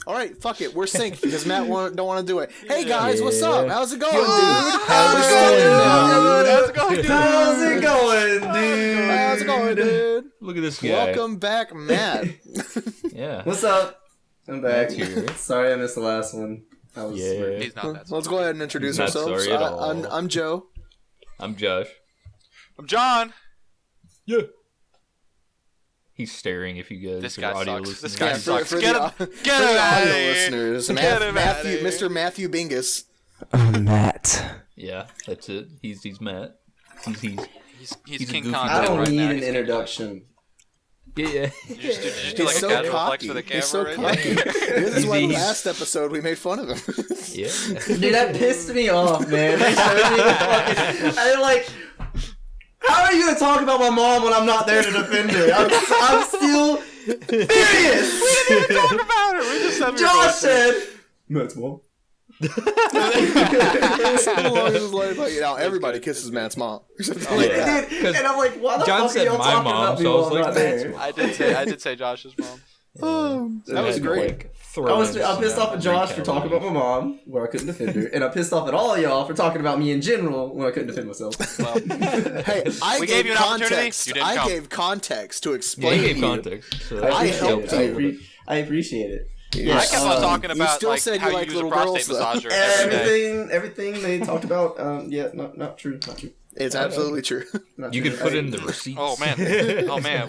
All right, fuck it. We're synced because Matt don't want to do it. Hey guys, what's up? How's it going, dude? How's it going, dude? Look at this guy. Welcome back, Matt. Yeah. What's up? I'm back. Here. Sorry I missed the last one. He's not that. Let's go ahead and introduce Not ourselves. sorry at all. I'm Joe. I'm Josh. I'm John. Yeah. He's staring. If you guys This are guy audio sucks. listeners. This guy sucks. For Get the him out of audio here. listeners, Get him outta here. Mr. Matthew Bingus. Matt. Yeah, that's it. He's Matt. He's He's a King goofy Kong. guy. I don't right need now. an He's introduction. yeah. You just do like He's a so casual flex cocky. for the camera. He's so right cocky. there. This is why He's- last episode we made fun of him. Yeah. Dude, that pissed me off, man. They showed me the fucking... I like... How are you gonna talk about my mom when I'm not there to defend her? I'm still furious! We didn't even talk about it. We just said we were Josh going said... Matt's mom. Everybody kisses Matt's mom. Oh, yeah. Dude, and I'm like, why the John fuck said are y'all my talking mom, about me so I was while I'm like, not there? Matt's I did say Josh's mom. That was great. I'm pissed off at Josh for talking about my mom where I couldn't defend her, and I'm pissed off at all of y'all for talking about me in general when I couldn't defend myself. Well, Hey, I We gave gave you an opportunity. context. You didn't I come. gave context to Yeah, explain he gave to you. context. So I helped yeah, you. I appreciate it. I kept on talking you about still like said you how you like use a little prostate girls, though. massager every day. Everything they talked about, not true. It's absolutely true. Not You true. could put in the receipts. Oh man,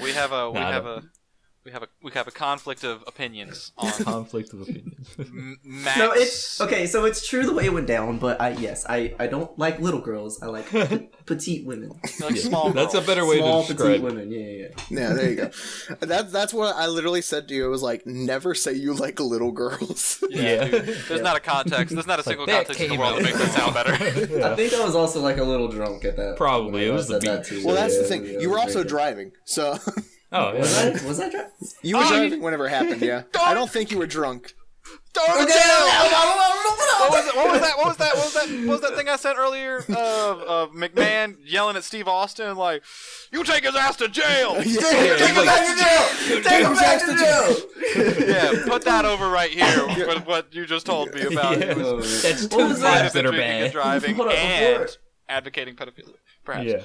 we have a conflict of opinions on Conflict of opinions. Max. No, so it's true the way it went down, but I don't like little girls. I like petite women. like small. That's a girls. better way Small to petite describe. women. Yeah. Yeah, there you go. That's what I literally said to you. It was like, never say you like little girls. Yeah. Dude, there's not a context. There's not a single that context in the came world that out makes that sound better. I think I was also like a little drunk at that. Probably. when I It was the said that beach. too. Well, that's the Yeah, thing. yeah, You were I was also drinking. driving, so Oh, Was yeah. I drunk? you were driving whenever it happened. Yeah, I don't think you were drunk. What was that thing I said earlier of McMahon yelling at Steve Austin like, "You take his ass to jail." Take him back to jail! Take him back to jail! Yeah, put that over right here with what you just told me about. Yeah. Oh, man. That's What two was things that? that are Drinking and bad. driving Hold on, and before- advocating pedophilia. Perhaps. Yeah.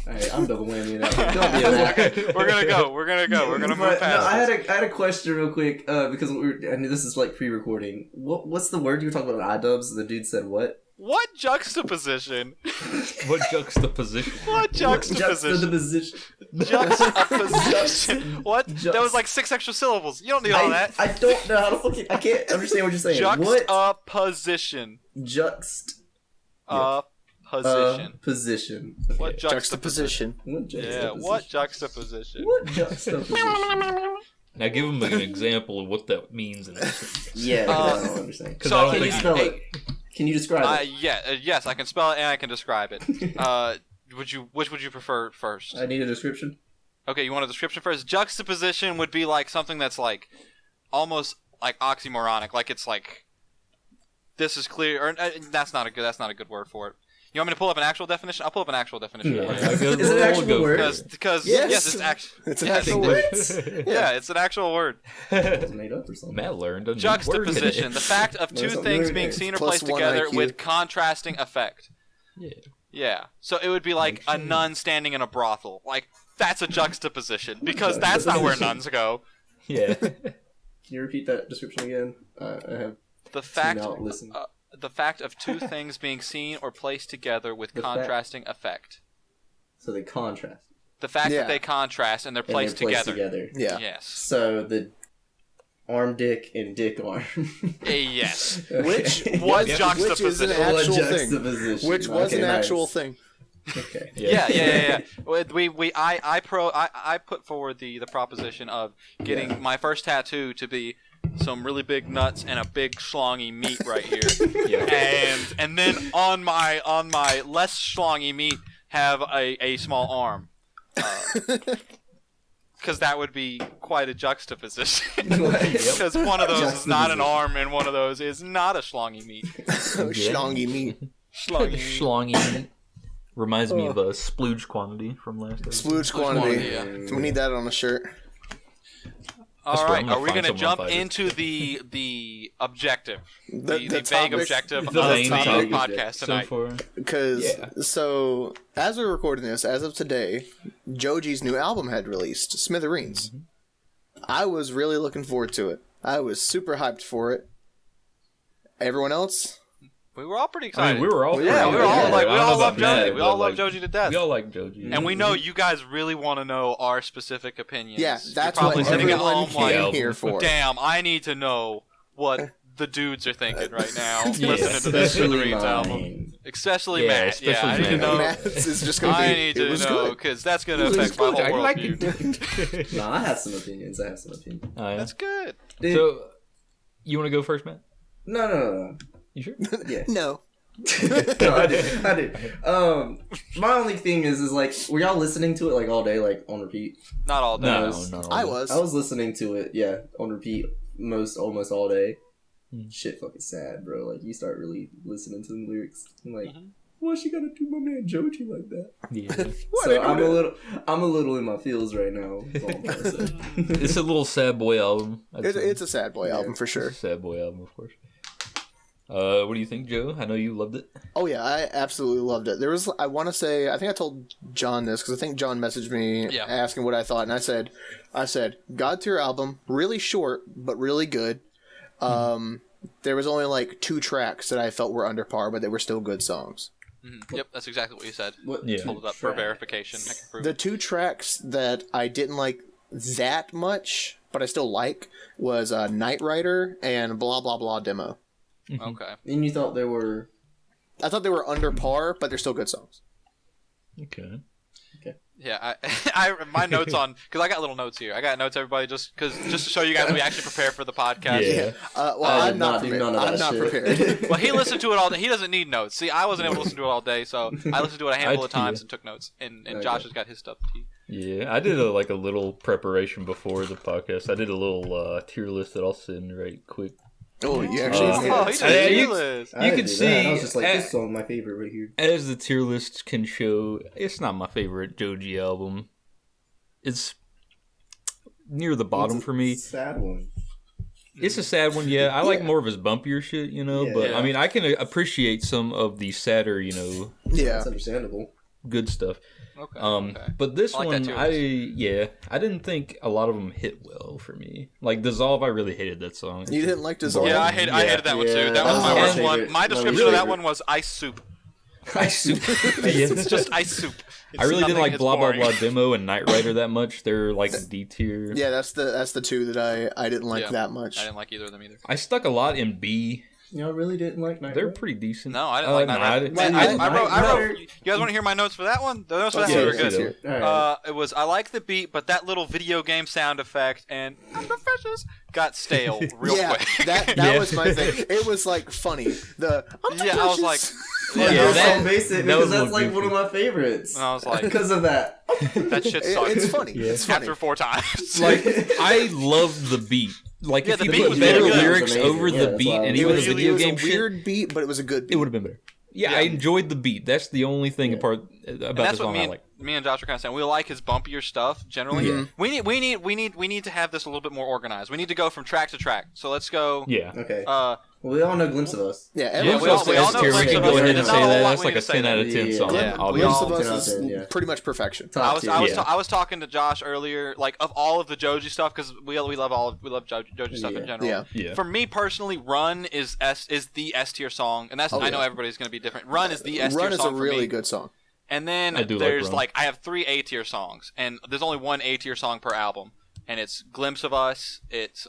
Alright, I'm double whammy now. Don't be that. We're gonna go. We're gonna move But, past. no, I had a question real quick because I knew this is like pre-recording. What's the word you were talking about on iDubbbz? The dude said what? What juxtaposition? What juxtaposition? What juxtaposition? Juxtaposition. What? That was like 6 extra syllables. You don't need all that. I don't know how to fucking. I can't understand what you're saying. Juxtaposition. Position. Position. What Juxtaposition. What Yeah. What juxtaposition? What juxtaposition? Now give him an example of what that means. Yeah, 'cause I don't understand. Because So, I don't Can you think spell it? Can you describe it? Yes, I can spell it and I can describe it. Which would you prefer first? I need a description. Okay, you want a description first? Juxtaposition would be like something that's like almost like oxymoronic. Like it's like this is clear. Or that's not a good word for it. You want me to pull up an actual definition? I'll pull up an actual definition. Yeah, for you. I guess Is it an actual go word? for it. Because Yes. yes, it's actual. It's an yes. actual word. Yeah, it's an actual word. It was made up or something. Matt learned a new Juxtaposition: word. the fact of two something things very being nice. seen or Plus placed 1 together IQ. with contrasting effect. Yeah. Yeah. So it would be like a nun standing in a brothel. Like that's a juxtaposition because that's not where nuns go. Yeah. Can you repeat that description again? I have The fact out, listen. the fact of two things being seen or placed together with The fact- contrasting effect. so they contrast. The fact Yeah. that they contrast and they're And they're placed together. Yeah. Yes. So the arm dick and dick arm. Yes. Which What which is an juxtaposition? actual What thing. juxtaposition? Which was Okay, an nice. actual thing. Okay. Yeah. I put forward the proposition of getting my first tattoo to be some really big nuts and a big schlongy meat right here, Yeah. and then on my less schlongy meat have a small arm, because that would be quite a juxtaposition. Because one of those is not an arm and one of those is not a schlongy meat. Schlongy meat. Schlongy. Schlongy. Reminds me of a splooge quantity from last episode. Splooge quantity. Yeah. We need that on a shirt. All swear, right, I'm gonna are we find going to someone jump fighter. into the objective, The the vague topic- objective the of main the topic podcast so tonight? far? Because Yeah. so as we're recording this, as of today, Joji's new album had released, Smithereens. I was really looking forward to it. I was super hyped for it. Everyone else? We were all pretty I excited. mean, we were all. Yeah, we were all I like, don't we know all about love Joji. Matt, We all but, love like, Joji to death. We all like Joji. And we know you guys really want to know our specific opinions. Yeah, You're that's probably what sitting at everyone home like, came here for. damn, I need to know what the dudes are thinking right now Yeah. listening to this Especially Smithereens album. mine. Especially Yeah, Matt. especially I need to Matt. know. Matt's is just gonna be. I need it to was know good. because that's going to affect my whole worldview. Nah, I have some opinions. Oh, yeah. That's good. Dude, So, you want to go first, Matt? no. You sure? Yeah. No. No, I did. My only thing is like, were y'all listening to it like all day, like on repeat? Not all day. No. I was. I was listening to it, yeah, on repeat almost all day. Hmm. Shit, fucking sad, bro. Like you start really listening to the lyrics, and like, Mhm. why's she gotta do my man Joji like that? Yeah. So I'm a little in my feels right now. That's all I'm trying to say. It's a little sad boy album. I'd say. It's a sad boy album for sure. It's a sad boy album, of course. What do you think, Joe? I know you loved it. Oh yeah, I absolutely loved it. There was, I want to say, I think I told John this because I think John messaged me Yeah. asking what I thought, and I said, God tier album, really short but really good. There was only like 2 tracks that I felt were under par, but they were still good songs. Mhm. Yep, that's exactly what you said. What Yeah. Hold it up for verification. I can prove The it. 2 tracks that I didn't like that much, but I still like, was Night Rider and Blah Blah Blah Demo. Okay. And you thought they were? I thought they were under par, but they're still good songs. Okay. Yeah, I my notes on because I got little notes here. I got notes, everybody, just to show you guys we actually prepare for the podcast. Yeah. Well, I I'm did not not do prepared. none of I'm that not shit. prepared. Well, he listened to it all day. He doesn't need notes. See, I wasn't able to listen to it all day, so I listened to it a handful of times and took notes. And Okay. Josh has got his stuff. Yeah, I did a little preparation before the podcast. I did a little tier list that I'll send right quick. Oh, you actually Uh, did. Oh, he did Yeah, a you- tier list. I You didn't can do that. I see, was just like, this song, my favorite right here. As the tier list can show, it's not my favorite Joji album. It's near the bottom It's a for me. Sad one. It's a sad one, yeah. I like Yeah. more of his bumpier shit, you know. Yeah. But Yeah. I mean, I can appreciate some of the sadder, you know, Yeah. That's understandable. good stuff. Okay. Okay. okay. But this I like that one, tier I didn't think a lot of them hit well for me. Like Dissolve, I really hated that song. You didn't like Dissolve? Yeah, I hated that one too. Yeah, That was my that was worst my one. favorite. My That was description of that favorite. one was ice soup. It's It's just ice soup. I really didn't like It's Blah Blah boring. Blah Demo and Night Rider that much. They're like D tier. Yeah, that's the 2 that I didn't like Yeah. that much. I didn't like either of them either. I stuck a lot in B. Y'all really didn't like Night They're Rider? pretty decent. No, I didn't like no, Night Rider. I didn't- I Night- wrote. You guys want to hear my notes for that one? The notes for that Let's one hear were it, let's good. hear it. Alright. It was I like the beat, but that little video game sound effect and the fishes got stale real yeah, quick. that Yeah. was my thing. It was like funny. Yeah, I was like, Yeah, Yeah, that's that- so basic that because was a that's little like one of my favorites. And I was like, Because of that. that shit sucked. it's funny. Yeah. It's funny. After 4 times. Like I love the beat. Like Yeah, if the you beat put was better really good. lyrics It was over amazing. the Yeah, beat that's why I and was- even it the was, video it was game a shit, weird beat, but it was a good beat. it would have been better. Yeah, Yeah. I enjoyed the beat. That's the only thing about And the that's what song me I and, like. me and Josh are kind of saying. We like his bumpier stuff generally. Yeah. We need to have this a little bit more organized. We need to go from track to track. So let's go. Yeah. Okay. Uh, Well, we all know Glimpse of Us. Yeah, Yeah, everyone we all- else we all says know tier. We Glimpse can of go Us, ahead and and there's not say a whole that. lot That's we like need a to say 10 out of there. 10 Yeah, song. yeah. I'll be Glimpse all of Us 10 out of is 10, yeah. pretty much perfection. Top tier. I was Yeah. talking to Josh earlier, like of all of the Joji stuff, because we love Joji stuff in Yeah. general. Yeah. Yeah. For me personally, Run is the S tier song, and that's Oh, I know yeah. everybody's gonna be different. Run is the S tier Run is song a for really me. good song. And then I do like there's Run. like I have 3 A tier songs, and there's only 1 A tier song per album, and it's Glimpse of Us, it's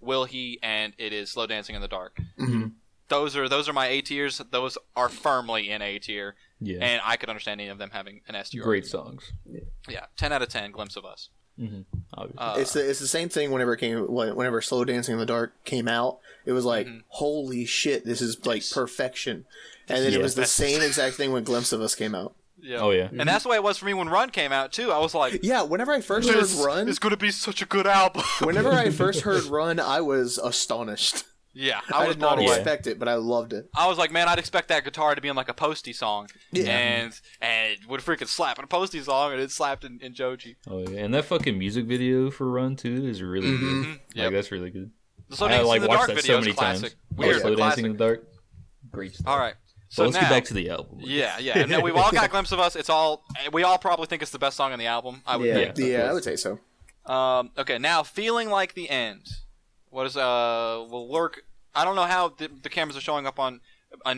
Will He, and it is Slow Dancing in the Dark. Mm-hmm. Those are my A tiers. Those are firmly in A tier, Yeah. and I could understand any of them having an S tier. Great songs. Yeah, 10 out of 10. Glimpse of Us. Obviously. It's the same thing whenever Slow Dancing in the Dark came out. It was like, holy shit, this is like perfection. And then it Yeah. was the same exact thing when Glimpse of Us came out. Yeah. Oh yeah. And that's the way it was for me when Run came out too. I was like, Yeah, whenever I first heard this Run, is going to be such a good album. whenever I first heard Run, I was astonished. Yeah, I was did not blown away. expect it, but I loved it. I was like, man, I'd expect that guitar to be in like a Posty song, Yeah. and it would freaking slap in a Posty song, and it slapped in Joji. Oh yeah, and that fucking music video for Run 2 is really good. Mhm. Like Yep. that's really good. The Slow I Dancing like in the watched Dark that video so is many classic. times. Weird, Slow but Dancing in classic. the Dark. Great stuff. All right, So let's now, get back to the album. Yeah. And then we've all got a glimpse of us. We all probably think it's the best song on the album. I would think. Yeah, I would say so. Okay, now Feeling Like the End. What is will work? I don't know how the cameras are showing up on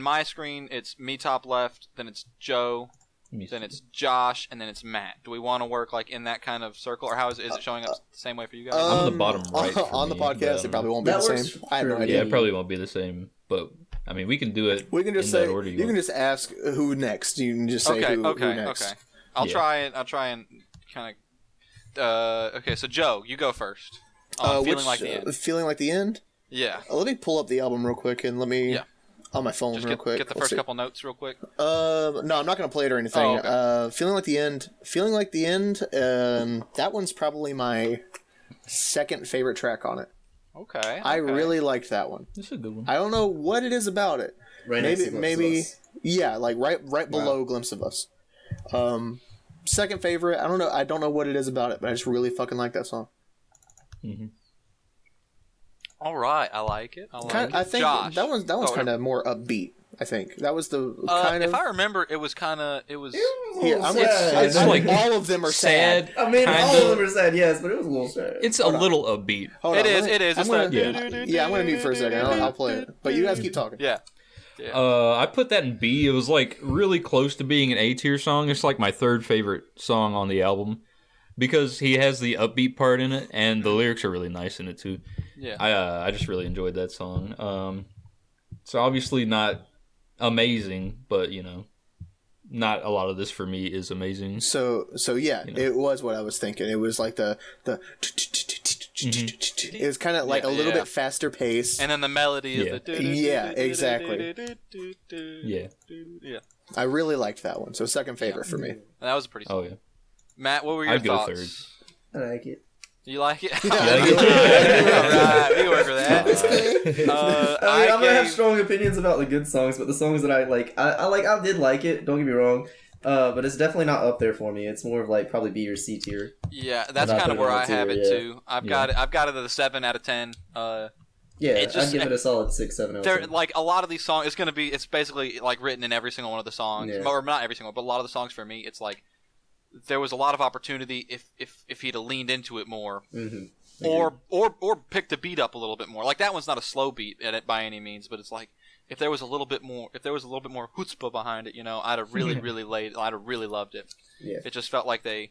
my screen. It's me top left, then it's Joe, then it's Josh, and then it's Matt. Do we want to work like in that kind of circle, or how is it showing up the same way for you guys? I'm on the bottom right for on the me, podcast, but, it probably won't be that the works same. I have no for idea. Yeah, it probably won't be the same, but I mean, we can do it. We can just in say that order you can just ask who next. You can just say who next. I'll Yeah. try and kind of. Okay, so Joe, you go first. Feeling Like the End. Feeling like the end. Yeah. Let me pull up the album real quick and let me Yeah. on my phone Just real quick. get the We'll first see. couple notes real quick. No, I'm not gonna play it or anything. Oh, okay. Feeling like the end. Feeling like the end. That one's probably my second favorite track on it. Okay. I really liked that one. It's a good one. I don't know what it is about it. Right next to Glimpse of Us. Yeah, like right below Glimpse of Us. Second favorite. I don't know what it is about it, but I just really fucking like that song. Mm-hmm. All right, I like it. I think Josh. that one's kind of more upbeat. I think that was the kind of. If I remember, it was. Here, I'm sad. It's like all of them are sad. I mean, Kinda. all of them are sad, yes, but it was a little sad. It's a little upbeat. Hold It on, is. let me- It is. I'm It's gonna, that- yeah, I'm gonna mute for a second. I'll play it, but you guys keep talking. Yeah. I put that in B. It was like really close to being an A tier song. It's like my third favorite song on the album because he has the upbeat part in it, and the lyrics are really nice in it too. Yeah. I just really enjoyed that song. It's obviously not amazing, but not a lot of this for me is amazing. So yeah, it was what I was thinking. It was like the. It was kind of like a little bit faster pace. And then the melody is the. Yeah, exactly. Yeah. Yeah. I really liked that one. So second favorite for me. That was a pretty. Oh yeah. Matt, what were your I'd go thoughts? I like it. You like it? Yeah, All I like it. right, we can work for that. I mean, I'm gonna have gave- strong opinions about the good songs, but the songs that I like, I did like it. Don't get me wrong, but it's definitely not up there for me. It's more of like probably B or C tier. Yeah, that's Not kind of put it where on I the have tier, it yeah. too. I've got it at a 7 out of 10. Yeah, It just- I'd give it a solid 6, 7 out of They're 10. like a lot of these songs. It's basically like written in every single one of the songs, Yeah. or not every single, but a lot of the songs for me, it's like there was a lot of opportunity if he'd have leaned into it more, Mm-hmm. or picked the beat up a little bit more. Like that one's not a slow beat at it by any means, but it's like if there was a little bit more chutzpah behind it, I'd have really I'd have really loved it. Yeah. It just felt like and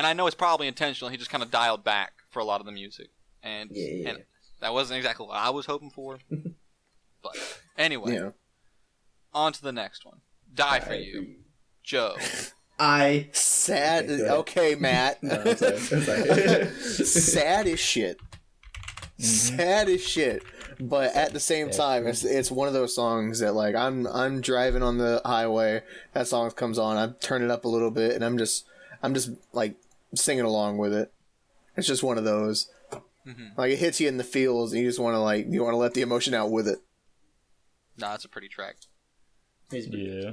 I know it's probably intentional. He just kind of dialed back for a lot of the music, and and that wasn't exactly what I was hoping for. But anyway, Yeah. on to the next one. Die for You, Joe. Sad. Okay, Matt. No, I'm sorry. I'm sorry. Sad as shit. Sad as shit. But at the same time, it's one of those songs that like I'm driving on the highway. That song comes on. I turn it up a little bit, and I'm just like singing along with it. It's just one of those. Like it hits you in the feels, and you just want to let the emotion out with it. Nah, it's a pretty track. Yeah.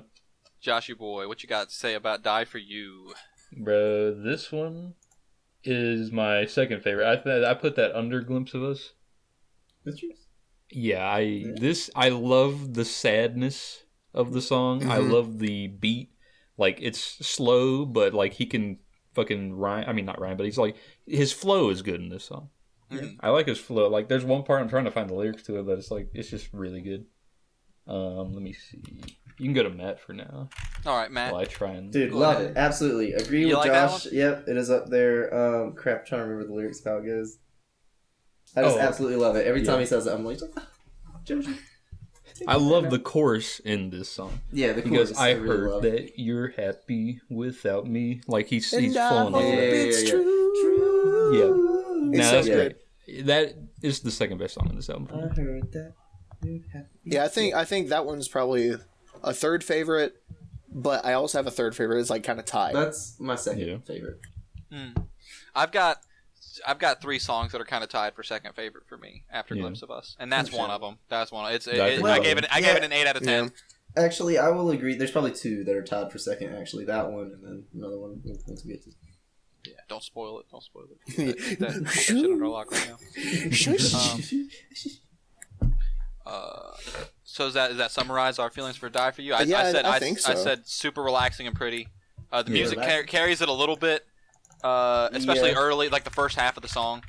Joshy boy, what you got to say about Die for You? Bro, this one is my second favorite. I put that under Glimpse of Us. That's yours. Yeah, I love the sadness of the song. I love the beat. Like it's slow, but like he can fucking rhyme. I mean, not rhyme, but he's like his flow is good in this song. I like his flow. Like there's one part I'm trying to find the lyrics to it, but it's just really good. Let me see. You can go to Matt for now. All right, Matt. While I try and Dude, Go love ahead. it. Absolutely. Agree You with like that Josh. Yep, it is up there. Crap, trying to remember the lyrics of how it goes. I just Oh. absolutely love it. Every time Yeah. he says it, I'm like, Joji. I love the chorus in this song Yeah, the because chorus, I really heard love. that you're happy without me. Like he's And I falling hope over. it's Yeah. true. Yeah. It's Nah, so that's good. great. That is the second best song in this album. For I me. heard that. You're happy. Yeah, I think that one's probably a third favorite, but I also have a third favorite. It's like kind of tied. That's my second Yeah. favorite. I've got I've got 3 songs that are kind of tied for second favorite for me after Glimpse of Us, and that's one of them. That's one. I gave it an 8 out of 10. Actually, I will agree. There's probably 2 that are tied for second. Actually, that one and then another one once we get to. Yeah, don't spoil it. Don't spoil it. Put that shit under lock right now. So does that summarize our feelings for Die For You? I think so. I said super relaxing and pretty. The music carries it a little bit, especially early, like the first half of the song.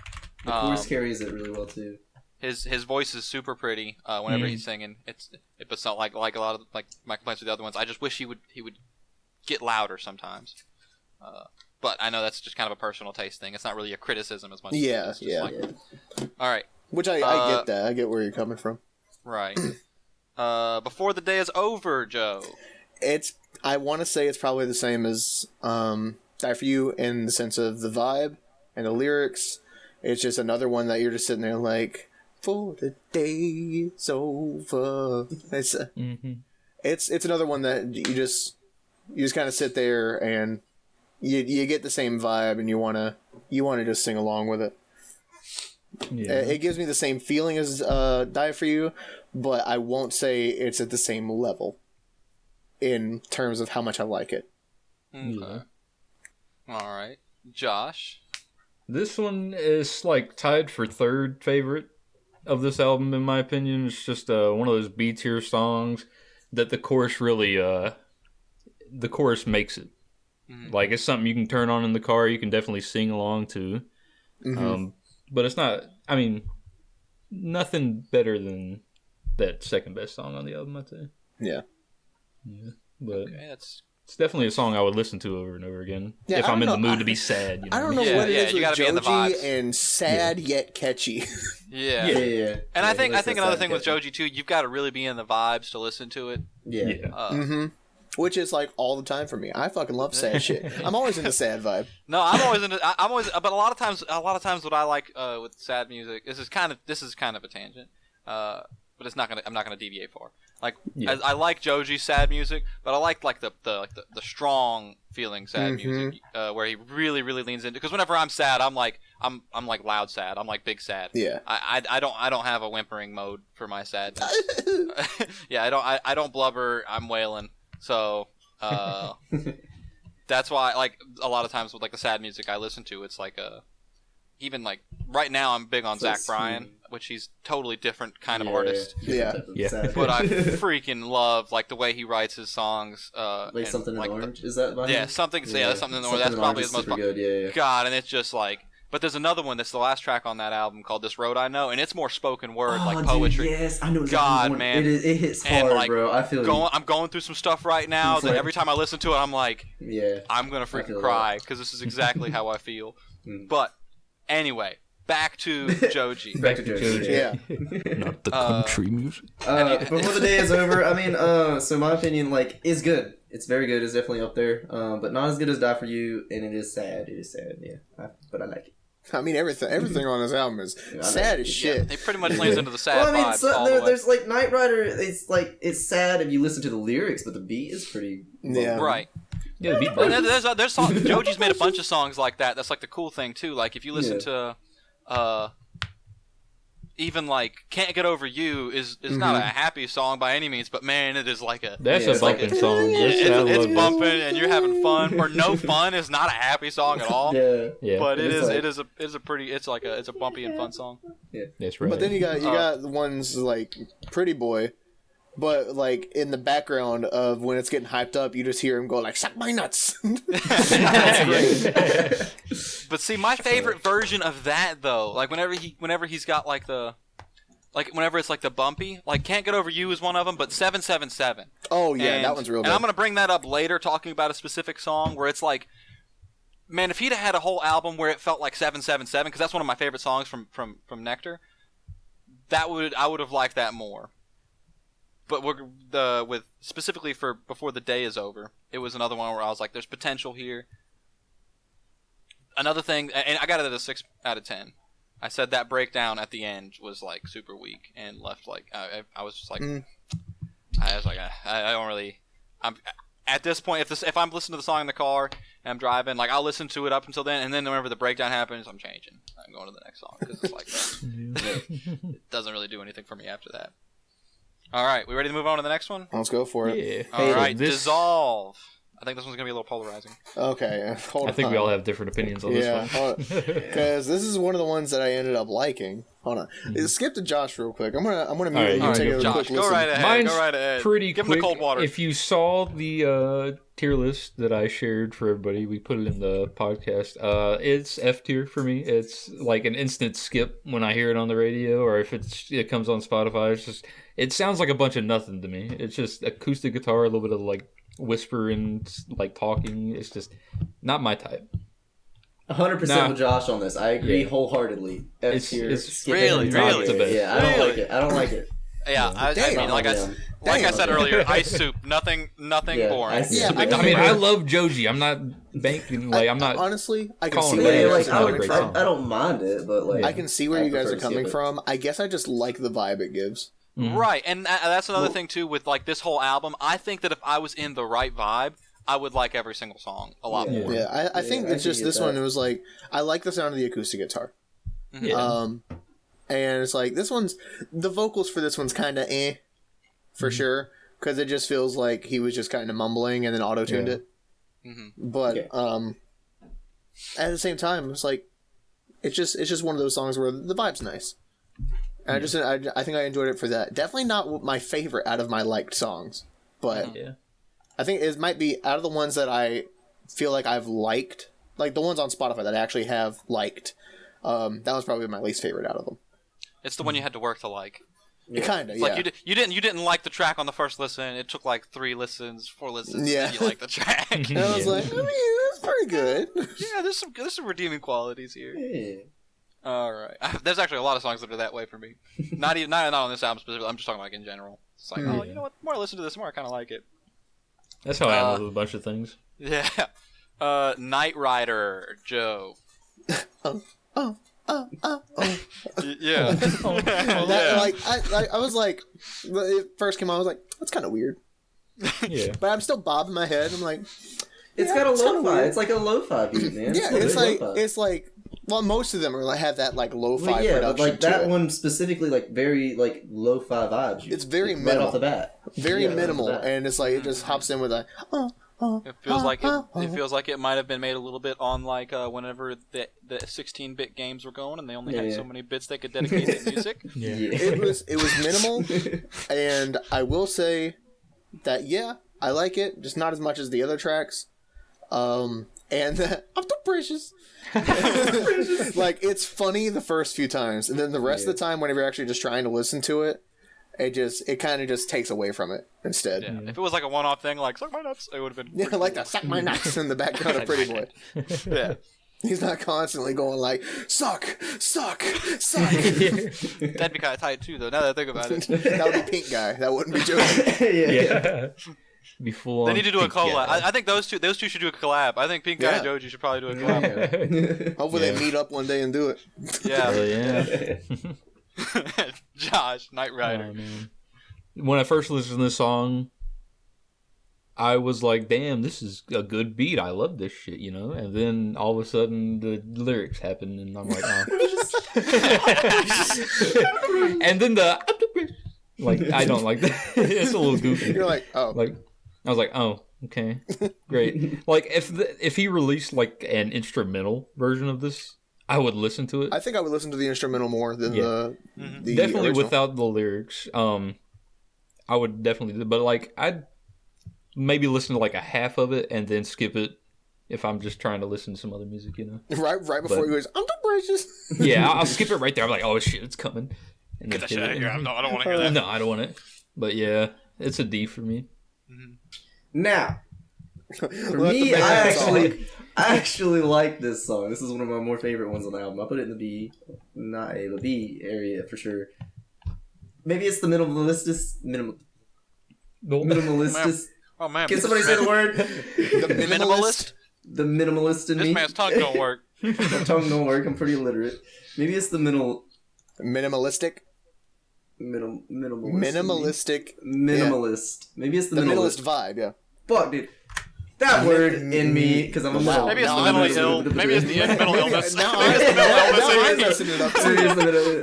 The chorus carries it really well too. His voice is super pretty whenever he's singing. But not like a lot of like my complaints with the other ones. I just wish he would get louder sometimes. But I know that's just kind of a personal taste thing. It's not really a criticism as much. All right. Which I get that. I get where you're coming from. Right. Before the Day Is Over, Joe. I want to say it's probably the same as Die For You in the sense of the vibe and the lyrics. It's just another one that you're just sitting there like, for the day is over. It's another one that you just kind of sit there and you get the same vibe and you wanna just sing along with it. Yeah. It gives me the same feeling as Die For You, but I won't say it's at the same level in terms of how much I like it. Okay. Yeah. All right. Josh? This one is like tied for third favorite of this album, in my opinion. It's just one of those B-tier songs that the chorus really, the chorus makes it. Mm-hmm. Like, it's something you can turn on in the car, you can definitely sing along to. Mm-hmm. But it's not, I mean, nothing better than that second best song on the album, I'd say. Yeah. Yeah. But it's definitely a song I would listen to over and over again if I'm in the mood to be sad. You know? I don't know what it is with Joji and sad yet catchy. Yeah. And I think another thing with Joji too, you've got to really be in the vibes to listen to it. Yeah. Which is like all the time for me. I fucking love sad shit. I'm always in the sad vibe. No, I'm always. But a lot of times, what I like with sad music, this is kind of a tangent. But I'm not gonna deviate far. Like I like Joji's sad music, but I like the strong feeling sad music where he really leans into. Because whenever I'm sad, I'm like loud sad. I'm like big sad. Yeah. I don't have a whimpering mode for my sadness. Yeah, I don't blubber. I'm wailing. So that's why, like, a lot of times with like the sad music I listen to, it's like even like right now I'm big on Zach Bryan, which he's totally different kind of artist. Yeah. But I freaking love like the way he writes his songs. Like Something in Orange, is that by him? That's Something in Orange. That's probably his most good. Yeah. God, and it's just like. But there's another one that's the last track on that album called This Road I Know, and it's more spoken word, like poetry. Dude, yes, I know exactly. God, man. It hits hard, like, bro. I feel I'm going through some stuff right now that every time I listen to it, I'm like, I'm going to freaking cry, because this is exactly how I feel. But anyway, back to Joji. Back to Joji. Yeah. Not the country music. Before the Day Is Over, I mean, so my opinion, like, is good. It's very good. It's definitely up there. But not as good as Die For You, and it is sad. Yeah. But I like it. I mean, everything on this album is sad as shit. Yeah, it pretty much leans into the sad vibe. There's like Knight Rider. It's sad if you listen to the lyrics, but the beat is pretty. Right. Yeah, the beat. There's songs. Joji's made a bunch of songs like that. That's like the cool thing too. Like if you listen to, even like "Can't Get Over You" is not a happy song by any means, but man, it is like a a bumping song. It's bumping and you're having fun. Or "No Fun" is not a happy song at all. Yeah. But it is a pretty. It's a bumpy and fun song. Yeah, that's right. But then you got the ones like "Pretty Boy," but like in the background of when it's getting hyped up, you just hear him go like "Suck my nuts." But see, my favorite version of that though, like whenever he's got like whenever it's like the bumpy, like "Can't Get Over You" is one of them, but 777. Oh yeah, that one's real good. And I'm gonna bring that up later, talking about a specific song where it's like, man, if he'd had a whole album where it felt like 777, because that's one of my favorite songs from Nectar, I would have liked that more. But with specifically for Before the Day Is Over, it was another one where I was like, there's potential here. Another thing, and I got it at a 6 out of 10. I said that breakdown at the end was like super weak and left like I was just like I was like I don't really. I'm at this point if I'm listening to the song in the car and I'm driving, like I'll listen to it up until then, and then whenever the breakdown happens, I'm changing. I'm going to the next song because it's like it doesn't really do anything for me after that. All right, we ready to move on to the next one? Let's go for it. Yeah. All right, Dissolve. I think this one's gonna be a little polarizing. Okay, hold on. I think we all have different opinions on this one. Because this is one of the ones that I ended up liking. Hold on, skip to Josh real quick. I'm gonna mute you and take a Josh, quick go listen. right ahead. Mine's go right ahead. pretty Give quick. him the cold water. If you saw the tier list that I shared for everybody, we put it in the podcast. It's F tier for me. It's like an instant skip when I hear it on the radio, or if it comes on Spotify. It sounds like a bunch of nothing to me. It's just acoustic guitar, a little bit of like whisper and like talking. It's just not my type. 100% with Josh on this. I agree wholeheartedly. It's really. Yeah, I don't like it. I don't like it. Yeah, I mean, like I said earlier, ice soup, nothing boring. Yeah, I mean, I love Joji. I'm not banking I'm not honestly. I can calling see it where you bad. guys It's are not a coming great from. song. I don't mind it, but like I can see where you guys prefer are to skip coming it. from. I guess I just like the vibe it gives. Right, and that's another thing too with like this whole album. I think that if I was in the right vibe, I would like every single song a lot more. Yeah, I think it's just get this that. one. It was like I like the sound of the acoustic guitar. Yeah. And it's like this one's the vocals for this one's kind of for sure, because it just feels like he was just kind of mumbling and then auto tuned it. But at the same time, it's like it's just one of those songs where the vibe's nice. And I think I enjoyed it for that. Definitely not my favorite out of my liked songs, but I think it might be out of the ones that I feel like I've liked, like the ones on Spotify that I actually have liked. That was probably my least favorite out of them. It's the one you had to work to like. Kind of, It's like you didn't like the track on the first listen. It took like 3 listens, 4 listens. Yeah. And you like the track. And I was like, I mean, it's pretty good. Yeah, there's some redeeming qualities here. Yeah. All right, there's actually a lot of songs that are that way for me. Not on this album specifically. I'm just talking like in general. It's like, oh, you know what? The more I listen to this, the more I kind of like it. That's how I am with a bunch of things. Yeah. Knight Rider, Joe. Yeah. I was like, when it first came on, I was like, that's kind of weird. Yeah. But I'm still bobbing my head. I'm like, It's got a lo-fi. It's like a lo-fi beat, man. yeah, it's like, well, most of them are like have that like lo-fi Well, yeah, production but like to that it. one specifically, like very like lo-fi vibes. It's very right minimal. off the bat. Very Yeah, right off the minimal, bat. and it's like it just hops in with a. It feels like it might have been made a little bit on like whenever the 16-bit games were going, and they only had so many bits they could dedicate to music. Yeah. It was minimal, and I will say that I like it, just not as much as the other tracks. And I'm too precious. Like it's funny the first few times, and then the rest of the time, whenever you're actually just trying to listen to it, it kind of just takes away from it instead. Yeah. If it was like a one-off thing, like suck my nuts, it would have been. Yeah, like that suck my nuts in the background of Pretty Boy. Yeah. He's not constantly going like suck. That'd be kind of tight too, though. Now that I think about it, That would be Pink Guy. That wouldn't be Joji. Yeah. Be full they on need to do a pink collab. guy. I think those two should do a collab. I think Pink Guy and Joji should probably do a collab. Hopefully they meet up one day and do it. Yeah. Yeah. Josh, Knight Rider. Oh, man. When I first listened to this song, I was like, damn, this is a good beat. I love this shit, you know? And then all of a sudden the lyrics happen and I'm like, oh. And then like, I don't like that. It's a little goofy. You're like, oh. Like, I was like, oh, okay, great. Like, if he released like an instrumental version of this, I would listen to it. I think I would listen to the instrumental more than the Definitely original. without the lyrics. I would definitely do, but like I'd maybe listen to like a half of it and then skip it if I'm just trying to listen to some other music, you know. Right before he goes, I'm too precious. Yeah, I'll skip it right there. I'm like, oh shit, it's coming. And Get then that skip shit out it. of here. No, I don't want to hear that. No, I don't want it. But yeah, it's a D for me. Now, for Let me, the I man actually like this song. This is one of my more favorite ones on the album. I put it in the B, not A, but B area for sure. Maybe it's the minimalist. Oh man. Can somebody say the word? The Minimalist? The minimalist in This me. man's tongue don't work. My tongue don't work. I'm pretty illiterate. Maybe it's the Minimalistic. minimalist. Minimalist. Minimalist. Maybe it's the The minimalist. minimalist vibe, yeah. Fuck, dude. that word in me because I'm a little. Maybe it's the No, mentally I'm ill. Maybe it's the mental illness. Now Maybe it's the mental illness. I'm messing it up.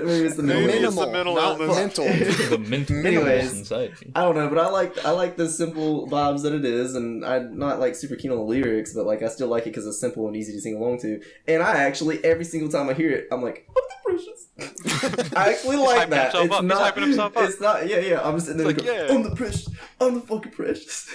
Maybe it's the Maybe mental. it's the mental not illness. mental. The mental Anyways. inside me. I don't know, but I like the simple vibes that it is, and I'm not like super keen on the lyrics, but like I still like it because it's simple and easy to sing along to. And I actually every single time I hear it, I'm like, "Oh, the precious." I actually like hyping that. himself It's up. He's not. hyping himself up. It's not. Yeah. I'm sitting there It's like, like, yeah. I'm the precious. I'm the fucking precious.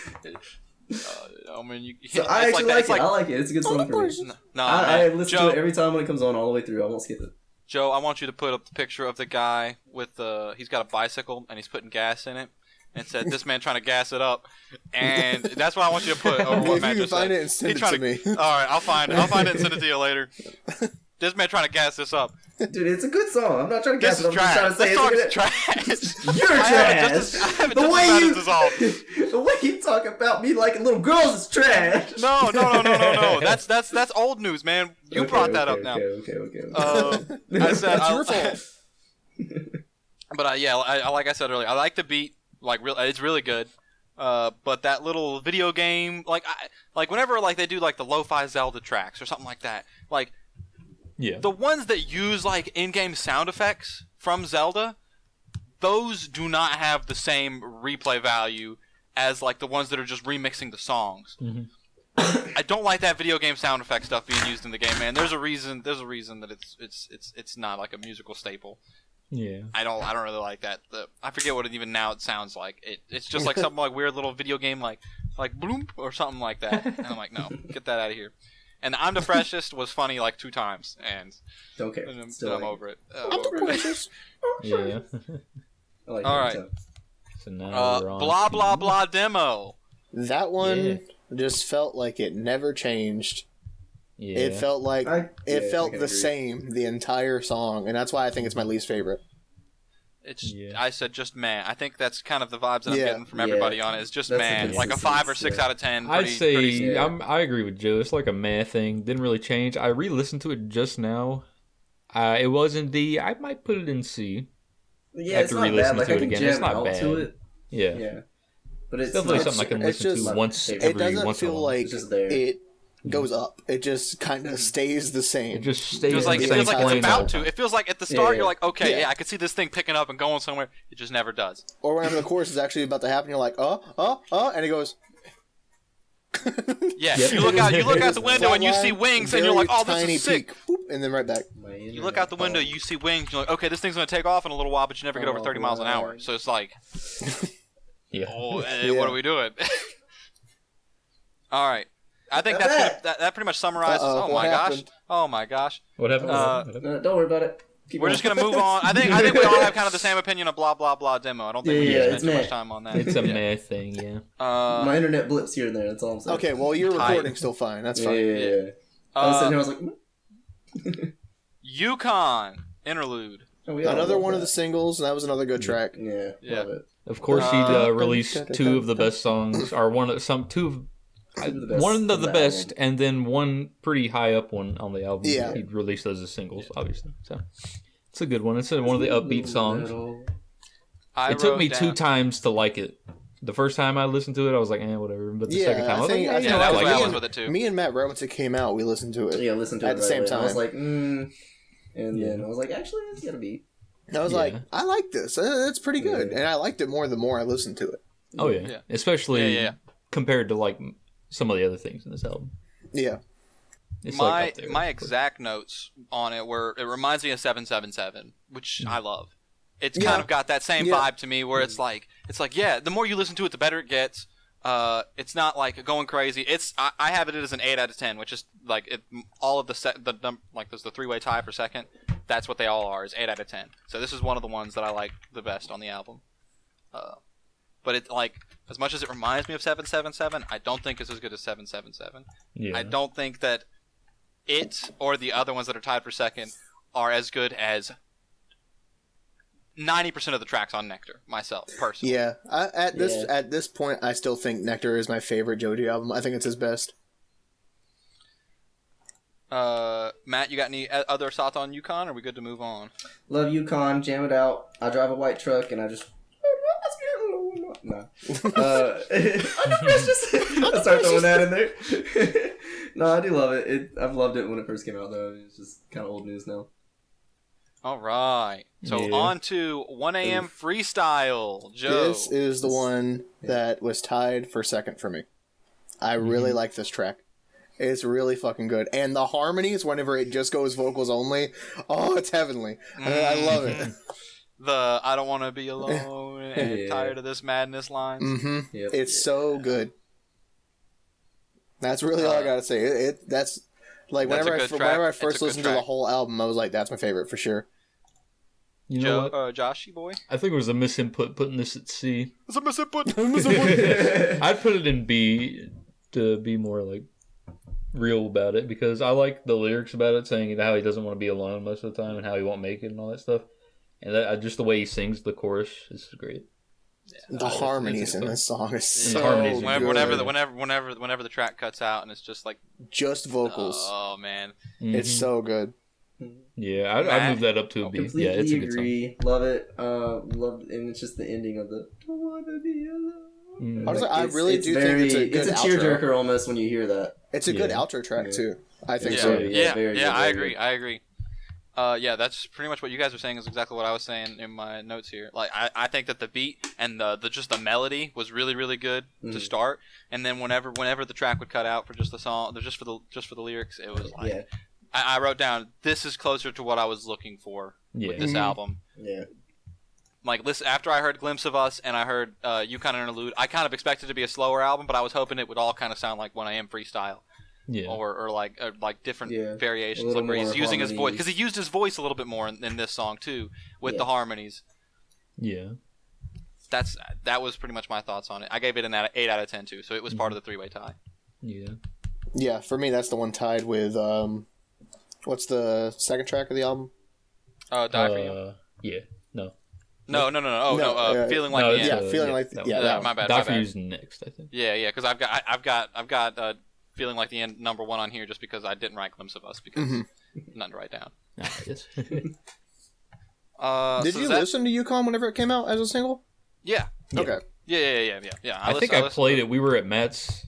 I mean, So it's I actually that. like It's it. I like it. It's a good song for me. No, I man. listen Joe, to it every time when it comes on all the way through. I won't skip it. Joe, I want you to put up the picture of the guy with the. He's got a bicycle and he's putting gas in it, and it said, "This man trying to gas it up," and that's what I want you to put over what If Matt you can just find said. it and send He's it to trying me. All right, I'll find it and send it to you later. This man trying to gas this up. Dude, it's a good song. I'm not trying to This guess it. is I'm just trying trash. to say This it's song's a good. trash. You're I have it trash. just as- I have it The just way as bad you- as Dissolve. The way you talk about me liking little girls is trash. No. That's old news, man. You brought that up now. Okay. I said That's your fault. But like I said earlier, I like the beat. Like, it's really good. But that little video game, like whenever like they do like the lo-fi Zelda tracks or something like that, like Yeah. the ones that use like in-game sound effects from Zelda, those do not have the same replay value as like the ones that are just remixing the songs. Mhm. I don't like that video game sound effect stuff being used in the game, man. There's a reason that it's not like a musical staple. Yeah. I don't really like that. I forget what it even now it sounds like. It's just like some like weird little video game like bloom or something like that. And I'm like, no, get that out of here. And I'm the freshest was funny like 2 times, and Don't care. I'm Still like over it. I'm the precious. Yeah. I like All it. right. So. So now we're on blah to- blah blah demo. That one just felt like it never changed. Yeah. It felt like I it felt can the agree. same the entire song, and that's why I think it's my least favorite. I said just man. I think that's kind of the vibes that I'm Yeah. getting from everybody on it. It's just That's man, the like a 5 or 6 yeah. out of 10. I'd say pretty, yeah. I agree with Joe. It's like a meh thing. Didn't really change. I re-listened to it just now. It wasn't D. I might put it in C. Yeah, it's After not bad. re-listening Like to I it can again, jam it's not out bad. to it. Yeah. Yeah, but it's Definitely not, something I can it's listen just- to once it It every doesn't once in a feel while. like It's just there. it goes up. It just kind of stays the same. It just It stays feels like the it same feels like it's plane the whole about to. time. It feels like at the start Yeah. you're like, okay, Yeah. yeah, I could see this thing picking up and going somewhere. It just never does. Or whenever the chorus is actually about to happen, you're like, and it goes. Yeah, Yep. you look out the window and you see wings and you're like, oh, this tiny is sick. peak, whoop, and then right back. You look out the window, you see wings, you're like, okay, this thing's gonna take off in a little while, but you never get over 30 miles an hour. right. So it's like, Yeah. oh, Yeah. what are we doing? All right, I think that pretty much summarizes. Uh-oh, Oh what my gosh! happened? Oh my gosh! What happened? Uh, What happened? Don't worry about it. Keep We're going. just gonna move on. I think we all have kind of the same opinion of blah blah blah demo. I don't think we need Yeah, to it's spend too meh. much time on that. It's a Yeah. meh thing, yeah. My internet blips here and there. That's all I'm saying. Okay, well, your Tight. recording's still fine. That's Yeah, fine. yeah. I was sitting here. I was like, Yukon interlude. oh, we all Another love one of the that. singles, and that was another good track. Yeah, Yeah. love it. Of course, he Uh, released 2 of the best songs, or one of the best one of the from best, the and then one pretty high up one on the album. Yeah. He released those as singles, obviously. So it's a good one. It's one of the upbeat songs. It took me 2 times to like it. The first time I listened to it, I was like, whatever. But the Yeah, second time, I was think- like, I you think know, that I was like where I it. was with it too. Me and Matt, right once it came out, we listened to it. Yeah, listen to At it the right same away. And I was time. like, and then I was like, actually, it's gotta be. I was Yeah. like, I like this. It's pretty good. Yeah. And I liked it more the more I listened to it. Oh, yeah. Yeah. Especially Yeah. compared to, like, some of the other things in this album. Yeah. It's my like up there. my exact notes on it were it reminds me of 777, which I love. It's Yeah. kind of got that same Yeah. vibe to me where it's like yeah, the more you listen to it, the better it gets. It's not like going crazy. I have it as an 8 out of 10, which is like all of there's the 3-way tie for second. That's what they all are, is 8 out of 10. So this is one of the ones that I like the best on the album. But it like as much as it reminds me of 777, I don't think it's as good as 777. Yeah. I don't think that it or the other ones that are tied for second are as good as 90% of the tracks on Nectar, myself, personally. Yeah. At this point, I still think Nectar is my favorite Joji album. I think it's his best. Matt, you got any other thoughts on Yukon, or are we good to move on? Love Yukon, jam it out. I drive a white truck and I just. Nah. I start throwing that in there. No, I do love it. I've loved it when it first came out, though. It's just kind of old news now. All right. So Yeah. on to 1 a.m. freestyle. Joe. This is the one that was tied for second for me. I really like this track. It's really fucking good. And the harmonies, whenever it just goes vocals only, oh, it's heavenly. I love it. The I don't want to be alone and tired of this madness lines. Mm-hmm. Yep. It's so good. That's really all I gotta say. That's like That's a whenever good track. whenever I It's a first good listened to the track. whole album, I was like, "That's my favorite for sure." You know Joe, what? Joshy boy. I think it was a misinput putting this at C. It's a misinput. I'd put it in B to be more like real about it because I like the lyrics about it, saying how he doesn't want to be alone most of the time and how he won't make it and all that stuff. And just the way he sings the chorus is great. The harmonies in this song is so harmonies are good. Whenever the track cuts out and it's just like Just vocals. oh man. It's so good. Yeah, I'd move that up to a B. Completely Yeah, it's a good song. agree. Love it. And it's just the ending of the "Don't wanna be alone." Honestly, I really it's do think it's a good It's a outro. tearjerker almost when you hear that. It's a good Yeah. outro track Yeah. too. I think Yeah, so. Yeah, very good, I very agree. good. I agree. Yeah, that's pretty much what you guys are saying is exactly what I was saying in my notes here. Like, I think that the beat and the just the melody was really, really good to start, and then whenever the track would cut out for just the song, just for the lyrics, it was like I wrote down this is closer to what I was looking for with this album. Yeah. Like, listen, after I heard "Glimpse of Us" and I heard "You Kind of Interlude," I kind of expected it to be a slower album, but I was hoping it would all kind of sound like 1 a.m. freestyle. Yeah. Or like different variations, little like where he's more using his voice, harmonies. because he used his voice a little bit more in this song too, with the harmonies. Yeah. That was pretty much my thoughts on it. I gave it an 8 out of 10 too, so it was part of the three-way tie. Yeah. Yeah, for me, that's the one tied with what's the second track of the album? Die for you. Yeah. No. No. Oh no. Feeling like No, the it's, end. Feeling like that yeah, one. that one. My bad. Die My for You's bad. next, I think. Yeah. Because I've got feeling like the end number 1 on here just because I didn't write "Glimpse of Us" because nothing to write down. Nah, yes. Did you listen to Yukon whenever it came out as a single? Yeah. Okay. Yeah. I think I played it. We were at Matt's.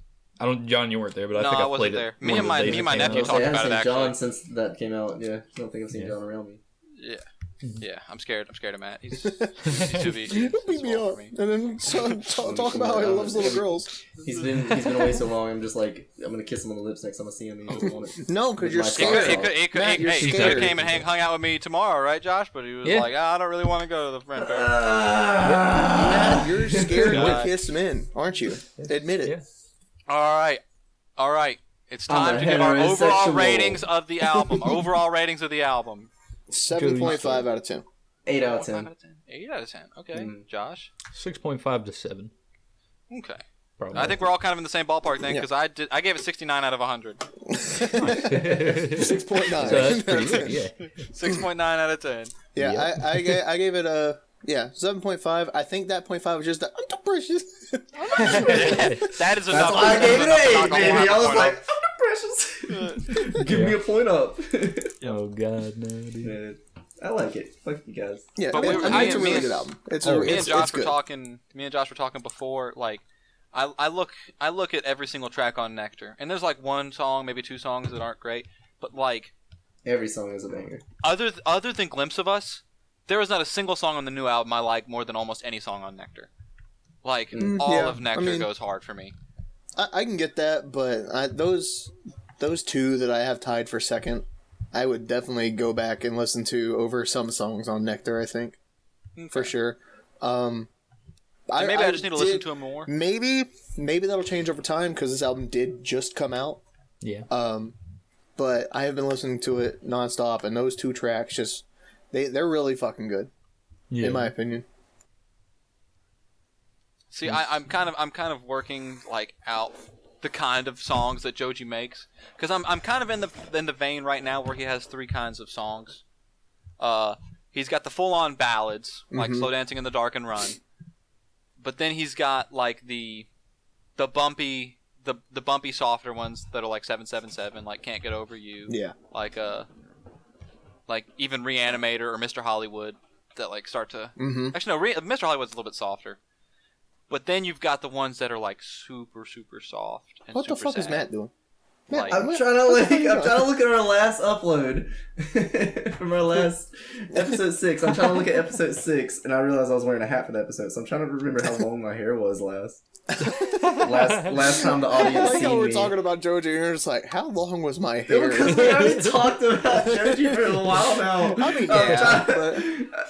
John, you weren't there, but I No, think I I wasn't played there. it. Me one and of my- the days me and it my came nephew out. talked I haven't about it, seen John actually. since that came out. Yeah, I don't think I've seen John around me. Yeah. I'm scared of Matt. He's too big. Beat me up, and then talk about how he loves little girls. He's been away so long. I'm just like I'm gonna kiss him on the lips next time I see him. And he doesn't want it. No, because you're He scared. Matt, you're He could scared. have came and hung out with me tomorrow, right, Josh? But he was Yeah. like, I don't really want to go to the friend fair. Matt, you're scared to God. kiss men, aren't you? Admit it. Yeah. All right. It's I'm time a to give our overall heterosexual. ratings of the album. 7.5 out of 10. 8 out of 5 10. out of 10. 8 out of 10. Okay, Josh. 6.5 to 7. Okay. Probably. I think we're all kind of in the same ballpark then, because I gave it 69 out of 100. 6.9. So that's pretty good. Yeah. 6.9 out of 10. Yeah, I gave it a 7.5. I think that 0.5 was just under precious. That is enough. I gave it Enough to an 8, knock a baby. whole I was point like, off. precious. Give me a point up. Oh God, no, dude. Man, I like it. Fuck you guys. Yeah, But it's a me really and- good album. It's Oh, a, Me and it's Josh were good. talking. Me and Josh were talking before. Like, I look at every single track on Nectar, and there's like one song, maybe two songs that aren't great. But like, Every song is a banger. other than "Glimpse of Us," there is not a single song on the new album I like more than almost any song on Nectar. Like all yeah, of Nectar I mean- goes hard for me. I can get that, but those two that I have tied for second, I would definitely go back and listen to over some songs on Nectar. I think for sure. And maybe I just need to listen to them more. Maybe that'll change over time because this album did just come out. Yeah. But I have been listening to it nonstop, and those two tracks they're really fucking good, Yeah. in my opinion. See, I'm kind of working like out the kind of songs that Joji makes, because I'm kind of in the vein right now where he has three kinds of songs. He's got the full on ballads like "Slow Dancing in the Dark" and "Run," but then he's got like the bumpy softer ones that are like 777, like "Can't Get Over You," Yeah. like even "Reanimator" or "Mr. Hollywood" that like start to actually no, Mr. Hollywood's a little bit softer. But then you've got the ones that are like super, super soft. And What the super fuck is sad. Matt doing? Matt, Like, I'm trying to look at our last upload from our last episode 6. I'm trying to look at episode 6, and I realized I was wearing a hat for the episode, so I'm trying to remember how long my hair was last time the I audience like seen how we're me. talking about Joji, and you're just like, how long was my Yeah, hair? because we already talked about Joji for a while now. I mean, I'm yeah, trying- but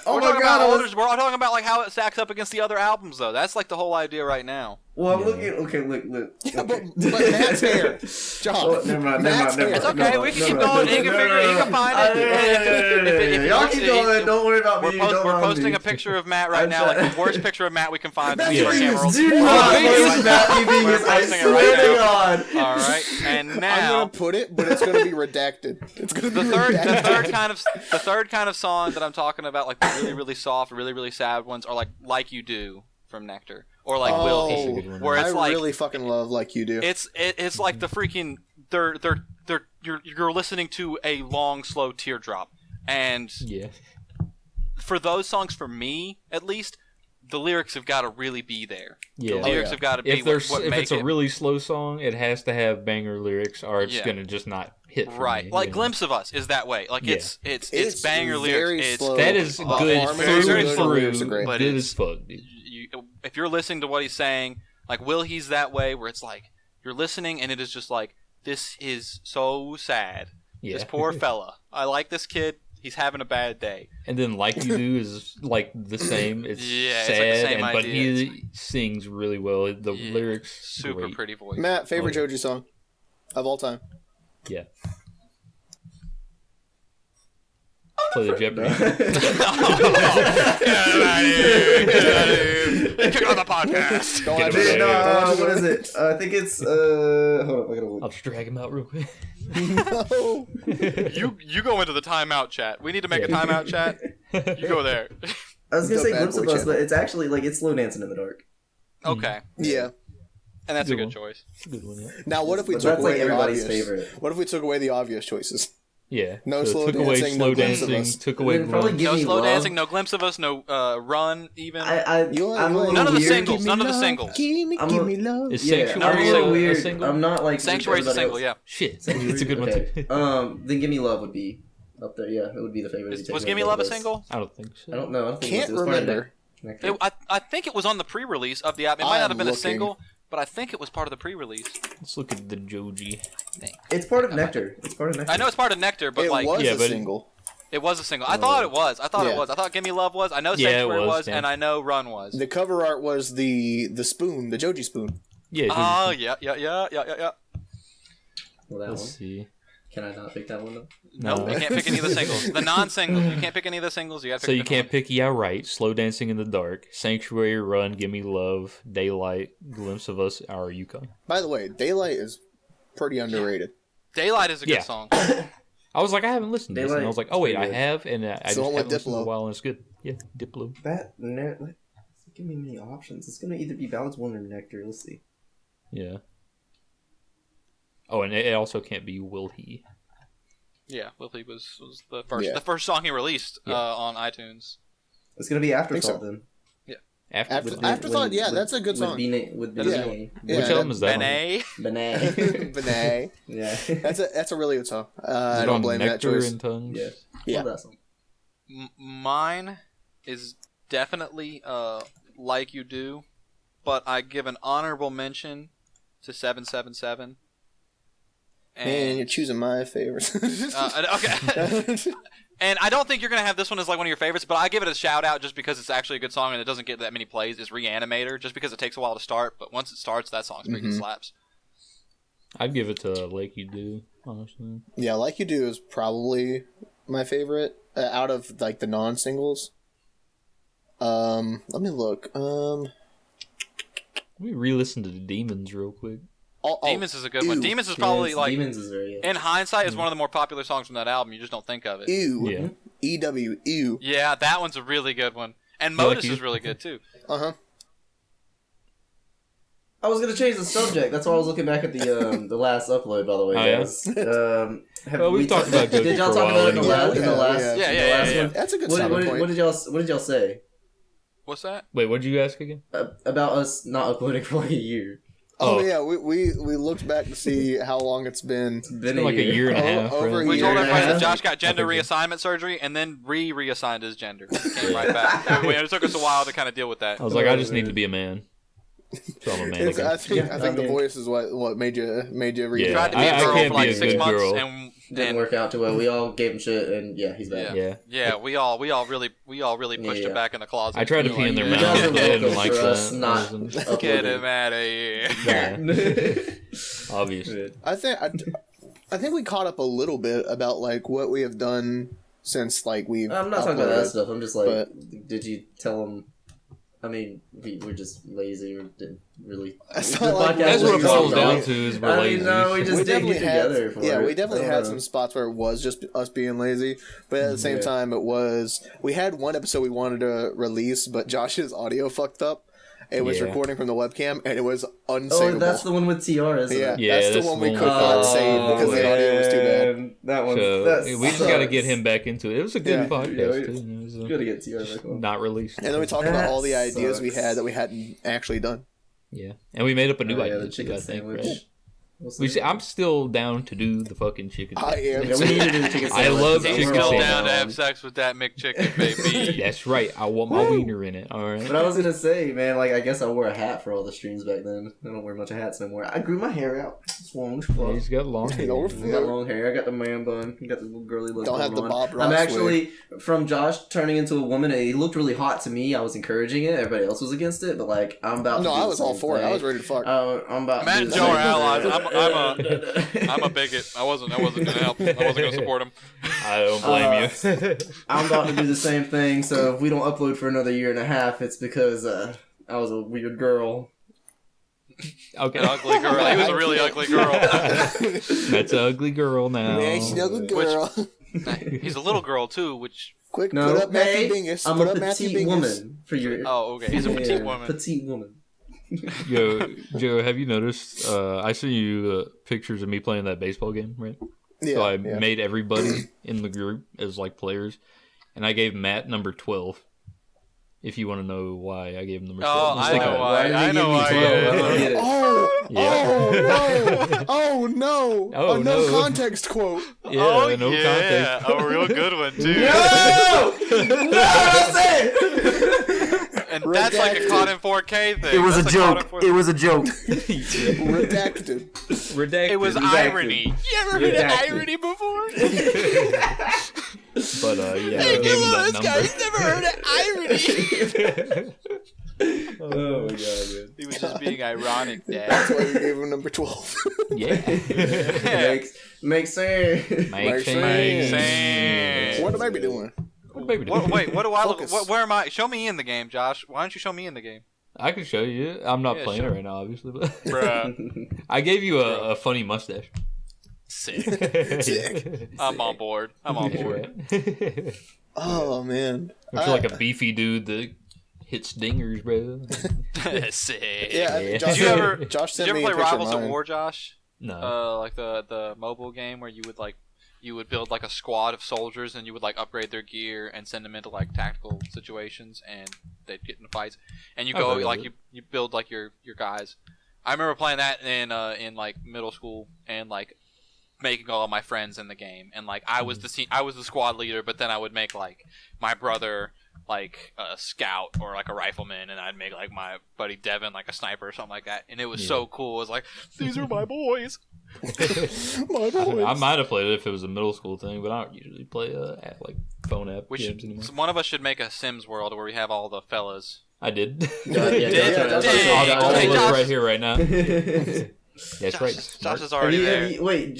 oh we're my talking god! about I was- older, we're talking about like how it stacks up against the other albums, though. That's like the whole idea right now. Well, I'm Yeah. looking. Okay, look. yeah, okay. but Matt's hair, John. Oh, never mind. Matt's hair. It's okay, we can keep going, he can figure it, he can find it. If Y'all you're- keep going. Don't worry about me. We're Don't mind posting me. a picture of Matt right I'm now, trying- like the worst picture of Matt we can find. Matt These are Bingus, camera rolls. Do We're not posting it post right Matthew now. Bingus. We're I posting it swear right to now. God. All right, and I'm now gonna put it, but it's gonna be redacted. It's gonna be the third redacted. kind of song that I'm talking about, like the really, really soft, really, really sad ones, are like You Do from Nectar, or like Will Oh, He, good one. where it's I like really fucking love Like You Do. it's like the freaking you're listening to a long, slow teardrop, and Yeah. for those songs, for me at least, the lyrics have got to really be there. Yeah. The lyrics yeah. have got to be If there's what if make it's a it really slow song, it has to have banger lyrics, or it's Yeah. gonna just not hit. For right. me. Like Yeah. Glimpse of Us is that way. Like Yeah. it's banger very lyrics. It's slow. That is The good harmonies through are and good, the lyrics are through, great. but good it's- as fuck, dude. if you're listening to what he's saying, like Will He's that way, where it's like you're listening and it is just like, this is so sad. Yeah. This poor fella. I like this kid. He's having a bad day. And then Like You Do is like the same. It's Yeah, it's sad, like the same but idea. he sings really well. The Yeah, lyrics, super great. pretty voice. Matt, favorite Oh, yeah. Joji song of all time. Yeah. Play the Jeopardy. Kick on the podcast. Don't Get let him you- out of here. don't let you What do is it? I think it's hold up, I gotta I'll look. just drag him out real quick. No. You go into the timeout chat. We need to make a timeout chat. You go there. I was gonna The say Bad Glimpse Boy of Us, channel. but it's actually like it's Slow Dancing in the Dark. Okay, Yeah. and that's a Good good one. choice. Good one, yeah. Now, what if we But took that's like away the everybody's obvious? favorite. What if we took away the obvious choices? Yeah. No so slow took away dancing, slow no Glimpse of dancing, Us. took away Then probably Run. Give No Me slow Love. dancing, no glimpse of us, no run even. I'm You ain't- a you little ain't- None of the weird. singles. Give me None of the love, singles. Give I'm me love. Is Yeah, Sanctuary I'm a little a weird. single? I'm not like Sanctuary's a everybody single, else. yeah. Shit. Sanctuary? It's a good one Okay. too. Then Give Me Love would be up there. Yeah, it would be the favorite. if you Was take Gimme away Love a those. single? I don't think so. I don't know. I don't think Can't it was part of remember. Nectar. I think it was on the pre-release of the album. It might I not am have been a looking. single, but I think it was part of the pre-release. Let's look at the Joji. It's part of Nectar. It's part of Nectar. I know it's part of Nectar, but It like was Yeah, a but- single. it was a single. I thought it was. I thought Yeah. it was. I thought Gimme Love was. I know Yeah, it Sanctuary was, was, yeah. and I know Run was. The cover art was the spoon, the Joji spoon. Yeah. Oh Joji. yeah. Well, that Let's one. see. Can I not pick that one though? Nope, No. you can't pick any of the singles. The non-singles, you can't pick any of the singles. You got to pick. So you the can't pick Yeah Right, Slow Dancing in the Dark, Sanctuary, Run, Gimme Love, Daylight, Glimpse of Us, Our Yukon. By the way, Daylight is pretty underrated. Daylight is a good Yeah. song. I was like, I haven't listened to this, and I Daylight was like, oh wait, I is have, and I just the one with haven't listened in a Diplo. while, and it's good. Yeah, Diplo. That like, it's giving me many options. It's gonna either be Ballads One or Nectar. Let's see. Yeah. Oh, and it also can't be Will He. Yeah, Willie was the first Yeah. the first song he released Yeah. on iTunes. It's gonna be Afterthought so. then. Afterthought, yeah, that's a good song. With That is Yeah. Bene. Yeah, Which album is that? on? Benet. Bene. Benet. Yeah. That's a really good song. Is I it don't on blame that Nectar choice. and Tongues? Yeah. Yeah. Love that song. Mine is definitely Like You Do, but I give an honorable mention to 777. Man, you're choosing my favorites. Okay. And I don't think you're gonna have this one as like one of your favorites, but I give it a shout out just because it's actually a good song and it doesn't get that many plays. Is Reanimator, just because it takes a while to start, but once it starts, that song's freaking slaps. I'd give it to Like You Do, honestly. Yeah, Like You Do is probably my favorite out of like the non-singles. Let me look. Let me re-listen to the Demons real quick. Demons is a good one. ew. Demons is probably like, Demons is very good. in hindsight, is one of the more popular songs from that album. You just don't think of it. Ew. Yeah. EW. Ew. Yeah, that one's a really good one. And You like Modus you? is really good too. Uh huh. I was gonna change the subject. That's why I was looking back at the last upload. By the way, Oh, yeah? guys. Have Well, we've talked about Joji Did y'all for a talk while about it in the anyway. last? In the Yeah, last? yeah. the Yeah, last yeah, one? That's a good What, stopping what, point. what did y'all say? What's that? Wait, what did you ask again? About us not uploading for like a year. Oh, Oh. yeah, we looked back to see how long it's been. It's been Like a year and a half. Over right? a We year told and a everybody that half. Josh got gender Okay. reassignment surgery and then reassigned his gender. He came right back. It took us a while to kind of deal with that. I was like, I just need to be a man. So I'm a man It's, again. I think Yeah, I think I the mean- voice is what made you read. Yeah. Tried to be a I girl can't for like be a 6 good months girl. and Didn't work out too well. We all gave him shit, and yeah, he's back. Yeah. we all really pushed Yeah. him back in the closet. I tried to We pee were in their like, You mouth, guys are but they didn't welcome like for us that. not It wasn't- Get uploading. him out of here. Yeah, obviously. I think we caught up a little bit about like what we have done since like we've. I'm not talking about that uploaded. stuff. I'm just like, but- did you tell him? I mean, we're just lazy or didn't really. It's the not like- podcast That's what it was boils just down about- to is we're I lazy. mean, no, we just didn't definitely get had, together for yeah, it. we definitely I don't had know. some spots where it was just us being lazy, but at the same Yeah. time, it was we had one episode we wanted to release, but Josh's audio fucked up. It was Yeah. recording from the webcam, and it was Oh, unsavable. that's the one with TR, isn't yeah, it? Yeah, that's the that's one we the could one. not save because the audio was too bad. Man, That one. So we just got to get him back into it. It was a good Yeah. podcast, Yeah, we- too. It was, Gotta get TR back on. not released. And then we talked about all the That ideas we sucks. had that we hadn't actually done. Yeah. And we made up a new Oh, idea, yeah, the too, chicken I think, sandwich. right? What's We the- see, I'm still down to do the fucking chicken I sandwich. am. Yeah, we need to do the chicken I sandwich. love He's chicken still sandwich. down to have sex with that McChicken, baby. That's right. I want my wiener in it. All right. But I was gonna say, man, like I guess I wore a hat for all the streams back then. I don't wear much of hats anymore. I grew my hair out. It's long as fuck. He's got long hair. Go I got long hair. I got the man bun. I got the little girly look. Don't have going the on. Bob Ross I'm actually from Josh turning into a woman. He looked really hot to me. I was encouraging it. Everybody else was against it. But like, I'm about. No, to do I the was all same for it. thing. I was ready to fuck. I'm about. Matt to do and the Joe same are allies. thing. I'm a bigot. I wasn't gonna help. I wasn't gonna support him. I don't blame you. I'm about to do the same thing. So if we don't upload for another year and a half, it's because I was a weird girl. Okay. An ugly girl. He was a really ugly girl. That's an ugly girl now. Man, she's a good girl. He's a little girl too, which. Quick, No, put up Matthew hey, Bingus. I'm Put a up Matthew petite Bingus. woman for your. Oh, okay. He's a petite woman. Petite woman. Yo, Joe, have you noticed? I sent you pictures of me playing that baseball game, right? Yeah, So I yeah. made everybody in the group as like players, and I gave Matt number 12. If you want to know why I gave him number 12. Oh, Just I think know about it. why. did I they know give you why. 12? I don't Yeah. get it. Oh, Yeah. oh no! Oh, a no no. context quote. Yeah, Oh, no yeah. context. A real good one too. No! No! I said And that's like a caught in 4K thing. it was a That's caught in joke. 4K. It was a joke. Redacted. Redacted. It was Redacted. irony. You ever heard of Redacted. irony before? But yeah, I gave him that never heard of irony. Oh my god, man. He was just being ironic, That's Dad. why you gave him number 12. Yeah. Makes sense. Makes sense. Sense. What am I be doing? What baby What, wait, what do I look? Focus. Where am I? Show me in the game, Josh. Why don't you show me in the game, I can show you. I'm not Yeah, playing sure. it right now, obviously, but bruh? I gave you a funny mustache. Sick. Sick. I'm on board. I'm on board. I Oh man. feel like a beefy dude that hits dingers, bro. Sick. Yeah. Yeah. Josh, Did you ever? Josh Did sent you ever me play a picture of Rivals at mine. War, Josh? No. Like the mobile game where you would build like a squad of soldiers and you would like upgrade their gear and send them into like tactical situations and they'd get in fights and you I've go heard of like it. you build like your guys. I remember playing that in like middle school and like making all of my friends in the game and like I was the squad leader, but then I would make like my brother like a scout or like a rifleman and I'd make like my buddy Devin like a sniper or something like that and it was so cool. It was like, these are my boys. My boys. I might have played it if it was a middle school thing, but I don't usually play like phone app We games should, anymore. one of us should make a Sims world where we have all the fellas. I did. Yeah, Josh- I'll Hey, look Josh. right here, right now. That's right. Josh Smart. is already there. Wait,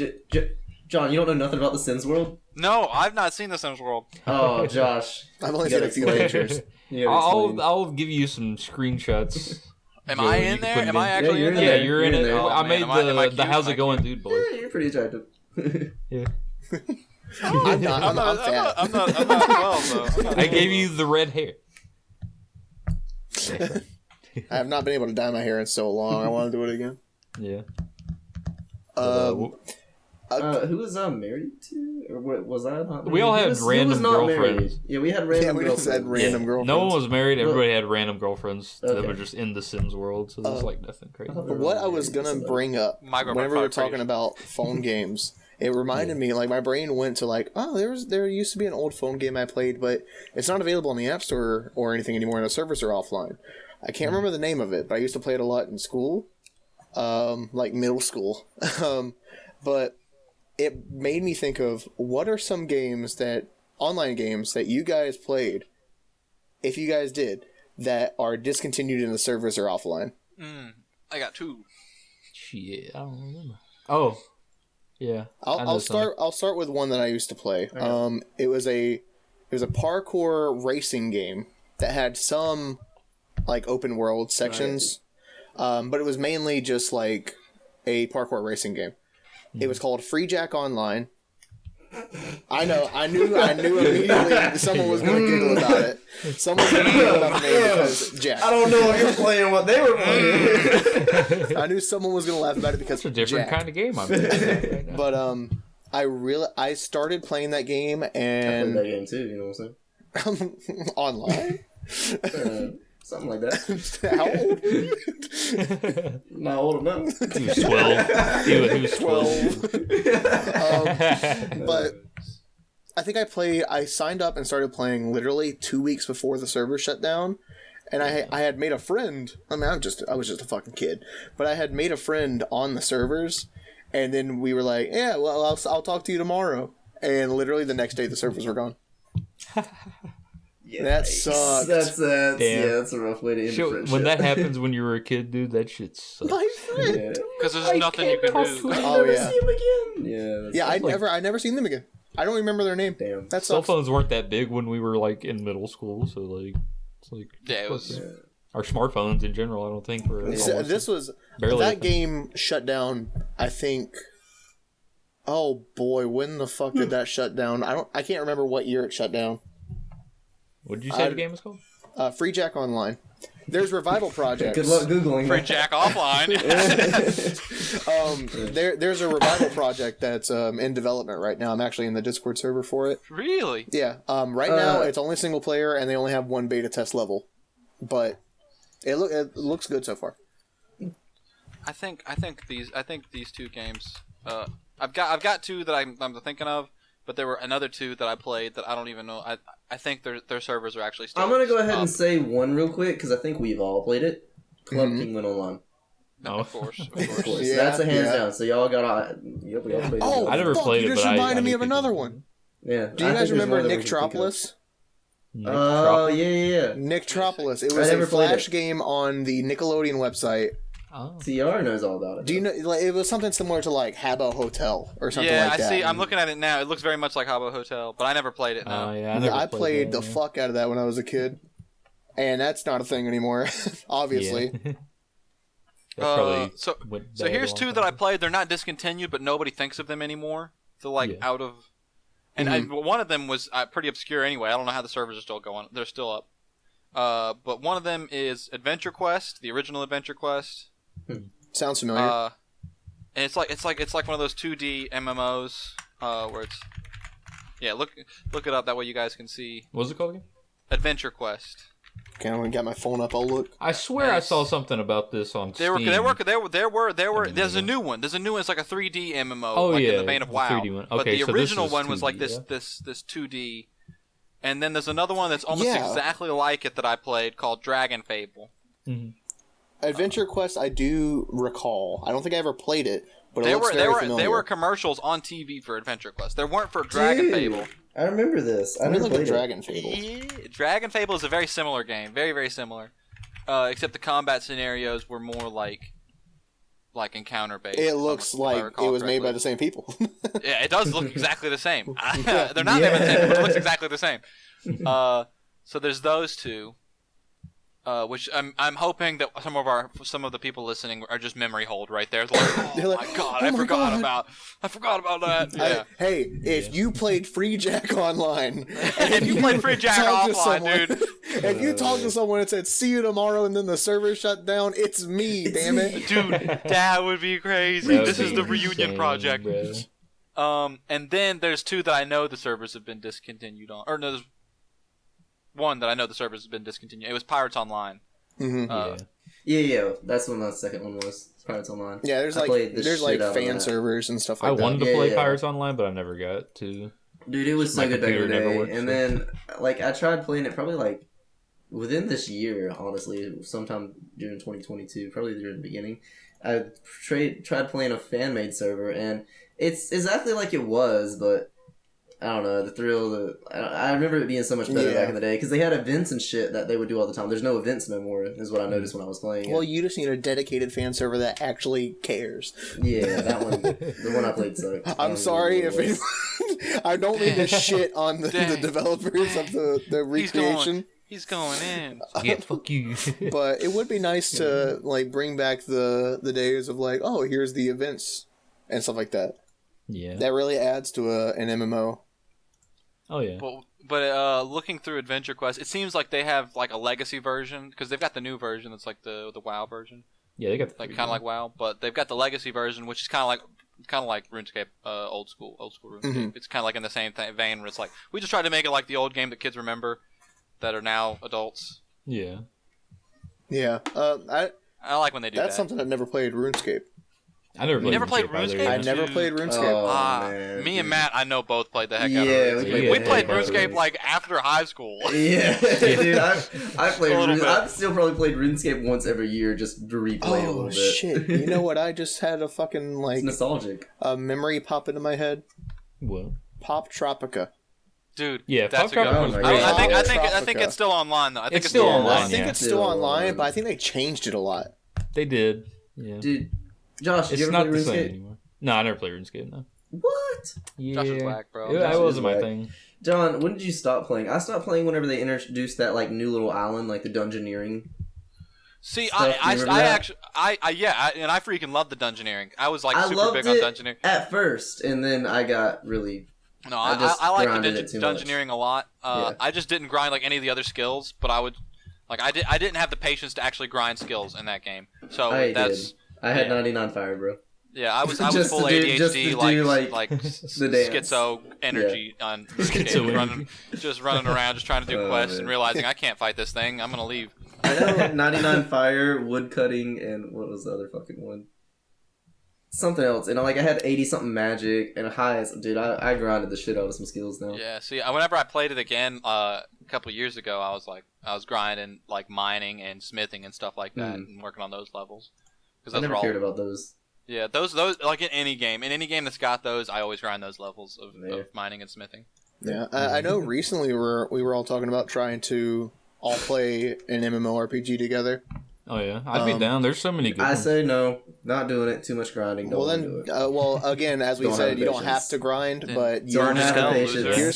John, you don't know nothing about the Sims world? No, I've not seen the Sims world. Oh, Josh. I've only You seen gotta a few explain. pictures. You gotta explain. I'll give you some screenshots. Am Joe, I you in can there? put it Am I in. actually Yeah, in you're Yeah, there? you're in You're it. in there. Oh, I man, made am I the cute? how's Am I it going, cute? dude, boys. Yeah, you're pretty attractive. Yeah. I'm not. I'm fat. I'm not 12 though. I gave you the red hair. I have not been able to dye my hair in so long. I want to do it again. Yeah. Um, Who was I married to? Or was I not married? We all had random girlfriends. Married? Yeah, we had random we just girlfriends. had random girlfriends. No one was married. Everybody had random girlfriends that Okay. were just in the Sims world. So there's like nothing crazy. thought- What I was gonna bring up My girlfriend whenever we were probably talking about phone games, it reminded me, like, my brain went to, like, oh, there used to be an old phone game I played, but it's not available in the App Store or anything anymore, and the servers are offline. I can't remember the name of it, but I used to play it a lot in school, like middle school. But it made me think of, what are some online games that you guys played, if you guys did, that are discontinued and the servers are offline? I got 2. Shit, I don't remember. Oh, yeah. I'll start with one that I used to play. It was a parkour racing game that had some like open world sections, but it was mainly just like a parkour racing game. It was called Free Jack Online. I knew immediately someone was going to giggle about it. Someone was going to giggle about the name because Jack. I don't know if you're playing what they were playing. I knew someone was going to laugh about it because It's a different Jack. kind of game I'm playing right now. But I started playing that game I played and that game too, you know what I'm saying? online. Something like that. How old were you? Not old enough. He was 12. He was 12. But I think I signed up and started playing literally 2 weeks before the server shut down. And I had made a friend. I mean, I was just a fucking kid, but I had made a friend on the servers, and then we were like, yeah, well, I'll talk to you tomorrow. And literally the next day, the servers were gone. Yeah, That sucks. That's Damn. that's a rough way to end a friendship. When that happens when you were a kid, dude, that shit sucks. My friend. Yeah. Because there's nothing you can do. Oh yeah, See him again. Yeah. That's yeah. I never seen them again. I don't remember their name. Damn. That Cell sucks. phones weren't that big when we were like in middle school, so like it's like Yeah, it was. our smartphones in general. I don't think were almost This was barely a that thing. game shut down. I think. Oh boy, when the fuck did that shut down? I can't remember what year it shut down. What did you say the game was called? Free Jack Online. There's revival projects. Good luck googling. Free Jack offline. There's a revival project that's in development right now. I'm actually in the Discord server for it. Really? Yeah. Right now it's only single player and they only have one beta test level, but it looks good so far. I think these 2 games. I've got 2 that I'm thinking of, but there were another 2 that I played that I don't even know. I think their servers are actually still. I'm gonna go ahead up. and say one real quick because I think we've all played it. Club Penguin Online. No, of course, of Of course. course, Yeah, that's a hands yeah. down. So y'all got. Yep, we all played Oh, it. I never fuck, played you it, just but reminded I me knew of people another who- one. Yeah. Do you guys remember Nick Tropolis? Oh yeah. Nick Tropolis. It I was never a played flash it. game on the Nickelodeon website. Oh. TR knows all about it. Do you know? Like, it was something similar to like Habbo Hotel or something Yeah, like that. I see. I'm looking at it now. It looks very much like Habbo Hotel, but I never played it. No. Yeah, Yeah, I never played that, the yeah. fuck out of that when I was a kid, and that's not a thing anymore. Obviously. Yeah. That probably so went so bad a here's long 2 time that I ago. played. They're not discontinued, but nobody thinks of them anymore. They're like Yeah. out of. And one of them was pretty obscure anyway. I don't know how the servers are still going. They're still up. But one of them is Adventure Quest, the original Adventure Quest. Sounds familiar. And it's like one of those 2D MMOs where it's. Yeah, look it up. That way you guys can see. What was it called again? Adventure Quest. Okay, I'm gonna get my phone up. I'll look. I swear I saw something about this on There Steam. were. There's a new one. There's a new one. It's like a 3D MMO. Oh, like yeah, in the vein of the WoW. 3D one. But Okay, the so this original is one was like 2D, this 2D, and then there's another one that's almost Yeah. exactly like it that I played called Dragon Fable. Adventure Quest, I do recall. I don't think I ever played it, but it There looks were very familiar. there were commercials on TV for Adventure Quest. There weren't for Dragon Dude, Fable. I remember this. I Let me never look at played it. Dragon Fable. Yeah, Dragon Fable is a very similar game. Very, very similar. Except the combat scenarios were more like encounter based. It looks like it was made by the same people. Yeah, it does look exactly the same. They're not made by the same, but it looks exactly the same. So there's those 2, which I'm hoping that some of the people listening are just memory hold right there. It's like, oh They're like, my god, "Oh I my forgot God." about that. Yeah. Hey, if you played Free Jack Online, and If you played Free Jack talked to offline, someone- dude. if you talked to someone and said "see you tomorrow" and then the server shut down, it's me. Damn it! Dude, that would be crazy. That This would is be the reunion insane, project. bro. And then there's 2 that I know the servers have been discontinued on. Or no, there's 1 that I know the servers have been discontinued. It was Pirates Online. Mm-hmm. Yeah. That's when the second one was. Pirates Online. Yeah, there's fan servers and stuff like that. I wanted to play Pirates Online, but I never got to. Dude, it was so good back in the day. And then, like, I tried playing it probably, like, within this year, honestly, sometime during 2022, probably during the beginning. I tried playing a fan-made server, and it's exactly like it was, but I don't know, the thrill, I remember it being so much better back in the day, because they had events and shit that they would do all the time. There's no events no more, is what I noticed when I was playing it. Well, you just need a dedicated fan server that actually cares. Yeah, that one, the one I played sucked. I'm sorry if it, I don't mean to shit on the developers of the recreation. He's going in. Yeah, fuck you. But it would be nice to, like, bring back the days of, like, oh, here's the events and stuff like that. Yeah. That really adds to an MMO. Oh, yeah. But looking through Adventure Quest, it seems like they have like a legacy version because they've got the new version that's like the WoW version. Yeah, they got like kind of like WoW, but they've got the legacy version, which is kind of like RuneScape, old school RuneScape. Mm-hmm. It's kind of like in the same vein where it's like we just tried to make it like the old game that kids remember that are now adults. Yeah. Yeah. I like when they do that. That's something I've never played RuneScape. I never played RuneScape. I never played RuneScape. Man, me and Matt, I know both played the heck out of RuneScape. We played RuneScape like after high school. Yeah, dude, I played. I've still probably played RuneScape once every year just to replay a little bit. Oh shit! You know what? I just had a fucking like it's nostalgic. A memory pop into my head. What? Pop Tropica. Dude, yeah, that's Pop a good one. I think it's still online though. I think it's still online. I think it's still online, but I think they changed it a lot. They did. Yeah. Dude, Josh, it's not the same anymore. No, I never played RuneScape. No. What? Yeah. Josh is whack, bro. That wasn't my thing. John, when did you stop playing? I stopped playing whenever they introduced that like new little island, like the dungeoneering. See, I freaking loved the dungeoneering. I was like super big on dungeoneering at first, and then I got really. No, I like the dungeoneering a lot. I just didn't grind like any of the other skills, but I would, like, I didn't have the patience to actually grind skills in that game. So I had 99 fire, bro. Yeah, I was full ADHD, like schizo energy on RuneScape, just running around, just trying to do quests and realizing I can't fight this thing. I'm gonna leave. I know 99 fire, wood cutting, and what was the other fucking one? Something else. And I had 80 something magic and highs. Dude, I grinded the shit out of some skills now. Yeah. See, whenever I played it again a couple of years ago, I was grinding like mining and smithing and stuff like that, and working on those levels. I never cared about those. Yeah, those like in any game that's got those, I always grind those levels of mining and smithing. Yeah, I know. Recently, we were all talking about trying to all play an MMORPG together. Oh yeah, I'd be down. There's so many good ones. I say no, not doing it. Too much grinding. Don't do it. Again, as we said, you don't have to grind, but you're just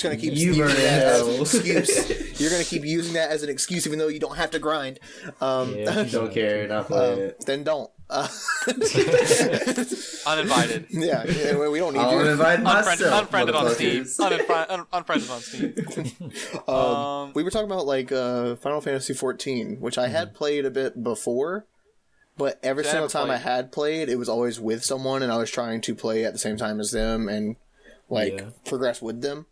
gonna keep using that as an excuse. You're gonna keep using that as an excuse, even though you don't have to grind. Don't care. Not playing it. Then don't. Uninvited. Yeah, we don't need I'll you. invite myself. Unfriended on Steam. Unfriended on Steam. We were talking about like Final Fantasy 14, which I had played a bit before, but every single time I had played, it was always with someone, and I was trying to play at the same time as them and progress with them.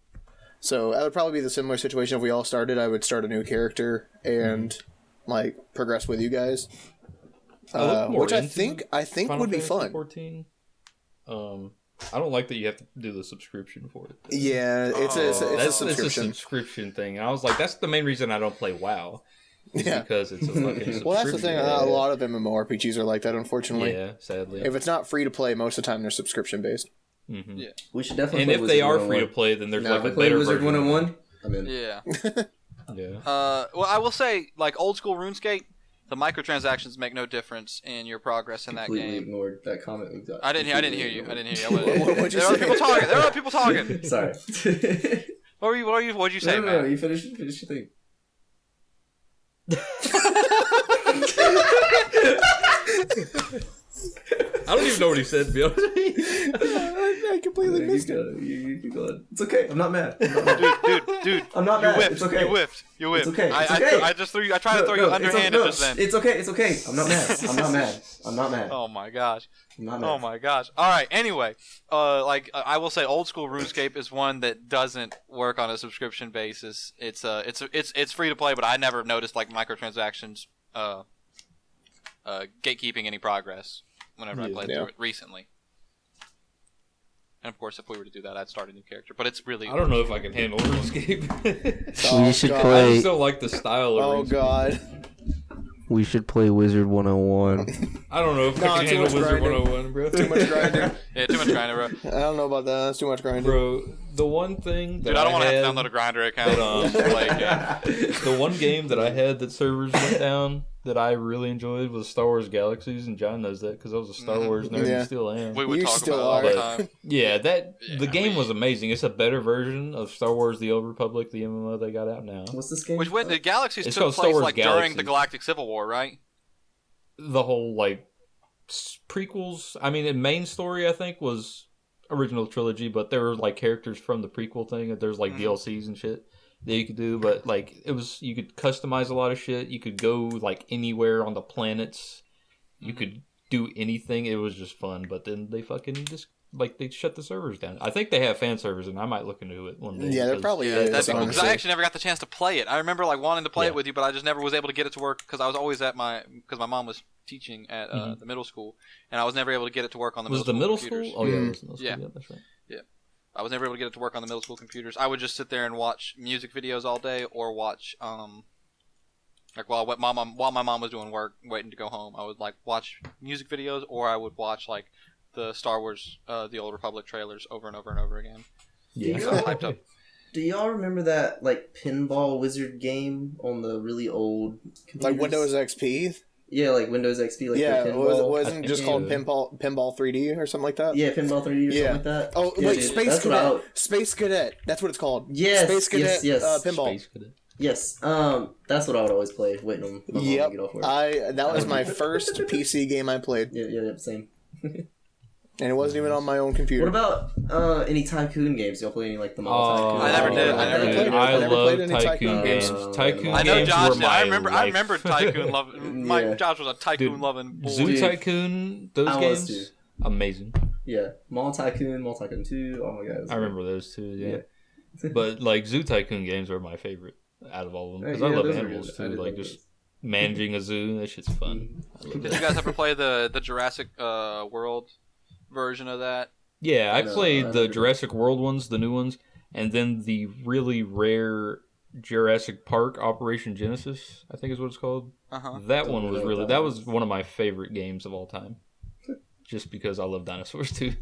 So that would probably be the similar situation if we all started. I would start a new character and like progress with you guys. Which I think Final would be Fantasy fun. 14. I don't like that you have to do the subscription for it. Though. Yeah, it's a subscription. It's a subscription thing. I was like, that's the main reason I don't play WoW. Because it's a fucking subscription. Well, that's the thing. A lot of MMORPGs are like that, unfortunately. Yeah, sadly. If it's not free to play, most of the time they're subscription based. Mm-hmm. Yeah, we should definitely. And play if Wizard they are 101. free to play, then there's like a play better Wizard version. 101. I'm in. Yeah. Yeah. Well, I will say, like old school RuneScape, the microtransactions make no difference in your progress in that Completely game. ignored that comment we got. I didn't hear you. What'd There you are say? people talking. There are people talking. Sorry. What'd you say, No, man? you finish your thing. I don't even know what he said, to be honest. I completely missed it. You go. It's okay. I'm not mad. Dude, Dude, I'm not you mad. whiffed. It's okay. You whiffed. You whiffed. It's okay. It's I okay. just threw you. I tried to throw you underhanded just then. It's okay. It's okay. I'm not mad. I'm not mad. I'm not mad. Oh my gosh. I'm not mad. Oh my gosh. All right. Anyway, I will say, old school RuneScape is one that doesn't work on a subscription basis. It's free to play, but I never noticed like microtransactions gatekeeping any progress whenever I played through it recently. And of course, if we were to do that, I'd start a new character. But it's really I don't know if I can handle RuneScape. Oh, We should God. I play. just don't like the style of Oh RuneScape. God. We should play Wizard 101. I don't know if No, I can too handle much Wizard grinding. 101, bro. Too much grinding. yeah, too much grinding, bro. I don't know about that. That's too much grinding. Bro, the one thing that Dude, I don't want to had, have to download a grinder account that, to play a game. the one game that I had that servers went down that I really enjoyed was Star Wars Galaxies, and John knows that because I was a Star Wars nerd Yeah. and still am. We would You talk still about it all are. the time. Yeah, the Yeah, game was amazing. It's a better version of Star Wars: The Old Republic, the MMO they got out now. What's this game? Which went the Galaxies It's took called Star place Wars like during Galaxies. the Galactic Civil War, right? The whole like prequels. I mean, the main story I think was original trilogy, but there were like characters from the prequel thing. There's like DLCs and shit that you could do, but like it was you could customize a lot of shit. You could go like anywhere on the planets. You could do anything. It was just fun. But then they fucking just like they shut the servers down. I think they have fan servers, and I might look into it one day. Yeah, there because- probably Yeah, is. that'd be cool. Because I honestly. actually never got the chance to play it. I remember like wanting to play it Yeah. with you, but I just never was able to get it to work because I was always at because my mom was teaching at Mhm. the middle school, and I was never able to get it to work on the Was middle the middle computers. school? Oh yeah, it was the middle school. Yeah. Yeah, that's right. I was never able to get it to work on the middle school computers. I would just sit there and watch music videos all day, or watch like while my mom was doing work, waiting to go home. I would like watch music videos, or I would watch like the Star Wars, the Old Republic trailers over and over and over again. Yeah. So I was hyped up. Do y'all remember that like pinball wizard game on the really old computers? Like Windows XP. Yeah, like Windows XP. Like Yeah, the it wasn't pinball. it just called Pinball 3D or something like that? Yeah, pinball 3D or Yeah. something like that. Oh Yeah, wait, dude, Space that's what I Cadet. would- Space Cadet. That's what it's called. Yes, Space Cadet. yes. Pinball. Space Cadet. Yes, that's what I would always play. Waiting on my mom Yep. to get off work. That was my first PC game I played, Yeah, same. and it wasn't even on my own computer. What about any tycoon games? Y'all play any like the mall tycoon? I never did. I never dude, played it. I I never love played any Tycoon Tycoon games. games. Tycoon I I know games Josh were did. my I remember life. Tycoon loving. My Yeah. Josh was a Tycoon Dude, loving boy. Zoo Dude. Tycoon, those I was games, too. amazing. Yeah, Mall Tycoon 2. Oh my god. I remember those too. Yeah, but like Zoo Tycoon games are my favorite out of all of them because Yeah, I love those are animals good. I too. did Like like just those. managing a zoo, that shit's fun. I love Did that. you guys ever play the Jurassic World version of that? Yeah, I No, played I the never did. Jurassic World ones, the new ones, and then the really rare Jurassic Park Operation Genesis, I think is what it's called. Uh-huh. That Don't one know was what really that that is. was one of my favorite games of all time. Just because I love dinosaurs too.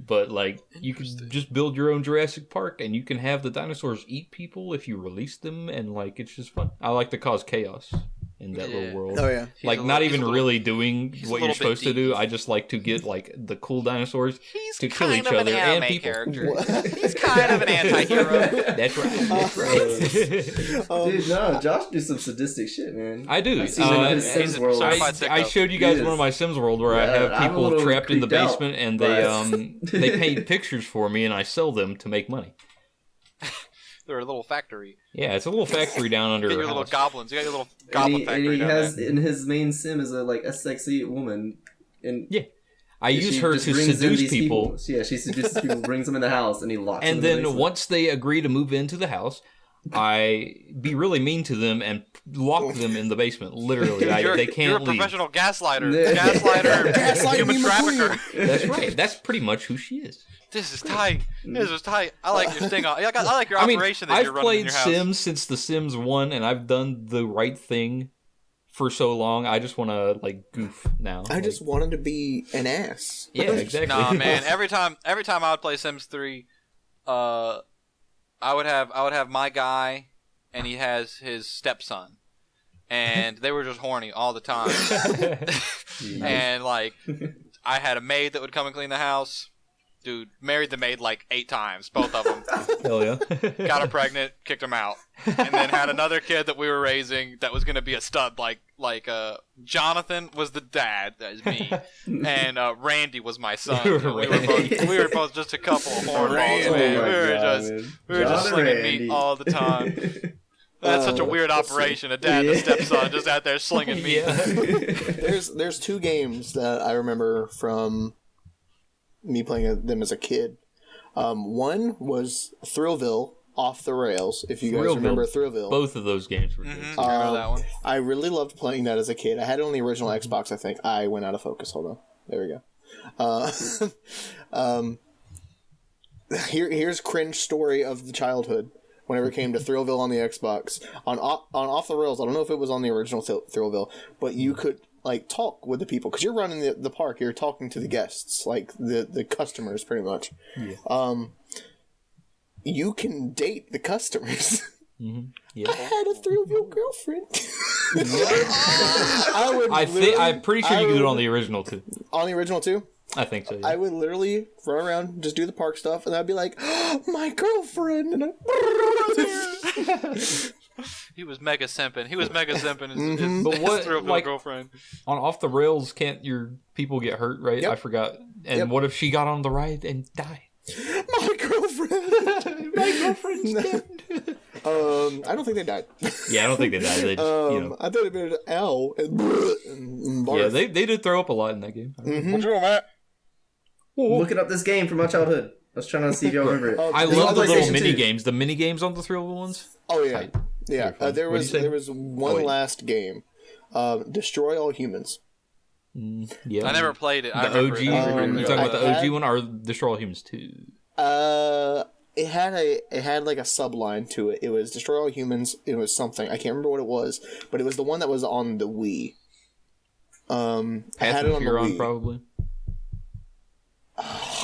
But like you can just build your own Jurassic Park and you can have the dinosaurs eat people if you release them and like it's just fun. I like to cause chaos in that Yeah. little world. Oh yeah. Like He's a not little- even he's a little- really doing he's a what you're little bit supposed to do. deep. I just like to get like the cool dinosaurs He's to kill kind each of an other and anime people. character. He's kind of an anti-hero. That's right. That's right. Dude, no, Josh do some sadistic shit, man. I do. I've seen him in his and Sims world. certified I sicko. showed you guys He one of is. my Sims world where I Yeah, have I'm a people little trapped in the creeped out, basement and but- they paint pictures for me and I sell them to make money. They're a little factory. Yeah, it's a little factory down under You got a your little house. goblins. You got your little And goblin he factory down has there. in his main sim is a sexy woman, and I use she her just to brings in seduce these people. Yeah, she seduces people, brings them in the house, and he locks them And in the then basement. once they agree to move into the house, I be really mean to them and lock them in the basement. Literally, they You're a can't leave. professional gaslighter. Yeah. Gaslight human me, trafficker. That's right. That's pretty much who she is. This is tight. This is tight. I like your sting. I like your I mean, operation that I've you're running in played your house. Sims since The Sims 1, and I've done the right thing for so long. I just want to like goof now. I just wanted to be an ass. yeah, exactly. Nah, man. Every time I would play Sims 3, I would have my guy, and he has his stepson, and they were just horny all the time. And like, I had a maid that would come and clean the house. Dude, married the maid like 8 times, both of them. Hell yeah. Got her pregnant, kicked him out, and then had another kid that we were raising that was gonna be a stud. Like Jonathan was the dad, that is me, and Randy was my son. We were both just a couple of hornballs, man. We were just slinging meat all the time. That's such a weird operation. A dad and a stepson just out there slinging meat. Yeah. There's 2 games that I remember from me playing them as a kid. One was Thrillville Off the Rails, if you guys remember Thrillville. Both of those games were good. I remember that one. I really loved playing that as a kid. I had it on the original Xbox, I think. I went out of focus. Hold on. There we go. Here's cringe story of the childhood. Whenever it came to Thrillville on the Xbox. On Off the Rails, I don't know if it was on the original Thrillville, but you could like talk with the people. Because you're running the park, you're talking to the guests, like the customers, pretty much. Yeah. You can date the customers. Mm-hmm. Yeah. I had a Thrillville girlfriend. I'm pretty sure you could do it on the original too. On the original too? I think so. Yeah. I would literally run around, just do the park stuff, and I'd be like, oh, "My girlfriend!" And he was mega simping. His but what, Thrillville like, girlfriend. On Off the Rails, can't your people get hurt? Right? Yep. I forgot. And what if she got on the ride and died? My girlfriend. My girlfriend's dead. I don't think they died. Yeah, I don't think they died. They just, I thought it'd been an ow and barf. Yeah, they did throw up a lot in that game. Mm-hmm. What's wrong, Matt? Looking up this game from my childhood. I was trying to see if y'all remember it. I love the little mini games. The mini games on the Thrillville ones. Oh yeah, yeah. There was one last game. Destroy All Humans. Yeah, I never played it. The OG. You're talking about the OG one or Destroy All Humans 2? It had like a subline to it. It was Destroy All Humans. It was something I can't remember what it was, but it was the one that was on the Wii. I had it on the Wii. Probably.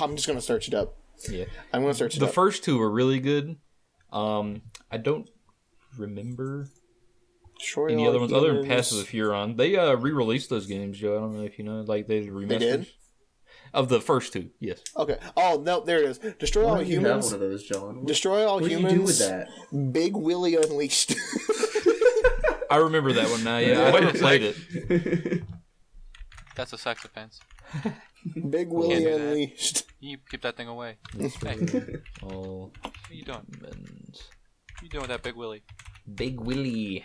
I'm just gonna search it up. Yeah, I'm gonna search it up. The first 2 were really good. I don't remember any other ones other than Pass of the Furon. They re-released those games, Joe. I don't know if you know. Like they remasters. They did? Of the first 2, yes. Okay. Oh no, there it is. Destroy All Humans. You have one of those, John. Destroy All Humans. What do you do with that? Big Willie Unleashed. I remember that one now. Yeah, I never played it. That's a sex offense. Big Willie Unleashed. You keep that thing away. Hey, all what are you doing? What are you doing with that Big Willie? Big Willie.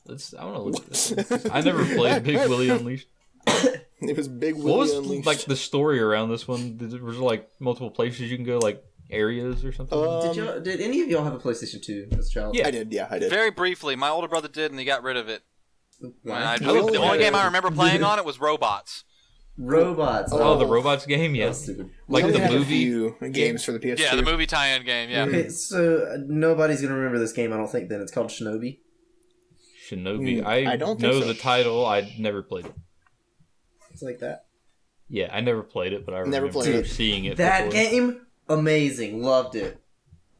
I don't know. I never played Big Willie Unleashed. It was Big Willie What was Unleashed. like the story around this one? Was there like multiple places you can go, like areas or something? Did any of y'all have a PlayStation 2 as a child? Yeah, I did. Yeah, I did. Very briefly, my older brother did, and he got rid of it. Wow. The only game I remember playing on it was Robots. Robots. Oh, the Robots game, yeah. Like the movie games for the PS2. Yeah, the movie tie-in game. Yeah. Okay, so nobody's gonna remember this game. I don't think. Then it's called Shinobi. Shinobi. I don't know the title. I never played it. It's like that. Yeah, I never played it, but I remember seeing it. That game, amazing. Loved it.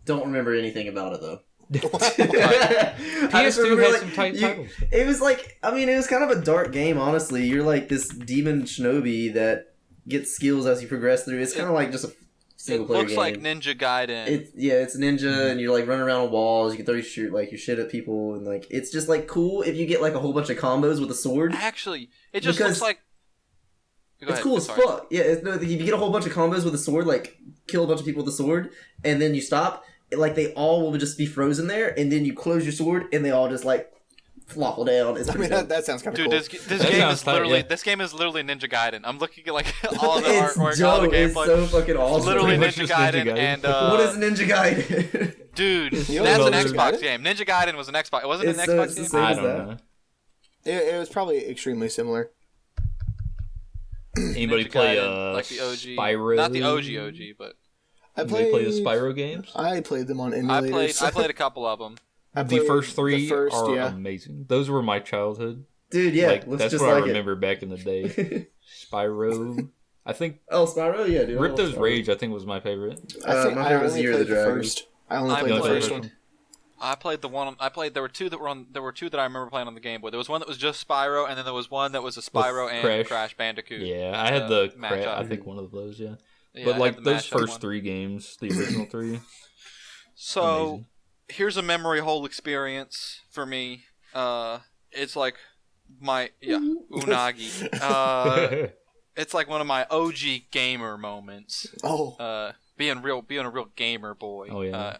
Don't remember anything about it though. PS2 had some tight titles. It was like, I mean, it was kind of a dark game, honestly. You're like this demon shinobi that gets skills as you progress through. It's kind of like just a single player game. It looks like Ninja Gaiden. It's ninja, and you're like running around on walls. You can throw your shit at people, and like it's just like cool if you get like a whole bunch of combos with a sword. Actually, it just looks like. It's cool as fuck. Yeah, if you get a whole bunch of combos with a sword, like kill a bunch of people with a sword, and then you stop. Like they all will just be frozen there, and then you close your sword, and they all just like flopple down. I mean, that sounds kind of cool. Dude, this game is literally Ninja Gaiden. I'm looking at like all the artwork, all the gameplay. It's so fucking awesome. Literally Ninja Gaiden, and what is Ninja Gaiden? Dude, that's an Xbox game. Ninja Gaiden was an Xbox. It wasn't an Xbox game. I don't know. It was probably extremely similar. Anybody play like the OG? Spyro? Not the OG, but. They play the Spyro games? I played them on emulators. I played a couple of them. The first 3 are amazing. Those were my childhood. Dude, yeah. That's what I remember back in the day. Spyro. I think... Oh, Spyro? Yeah, dude. Ripto's Rage, I think, was my favorite. My favorite was Year of the Dragon. I only played the first one. I played the one. There were two that were on. There were 2 that I remember playing on the Game Boy. There was one that was just Spyro, and then there was one that was a Spyro and Crash Bandicoot. Yeah, I had the Crash. I think one of those. Yeah. Yeah, But I like had the those mashup first one. 3 games, the original 3. So Amazing. here's a memory hole experience for me. It's like my unagi. It's like one of my OG gamer moments. Oh, Being a real gamer boy. Oh, yeah.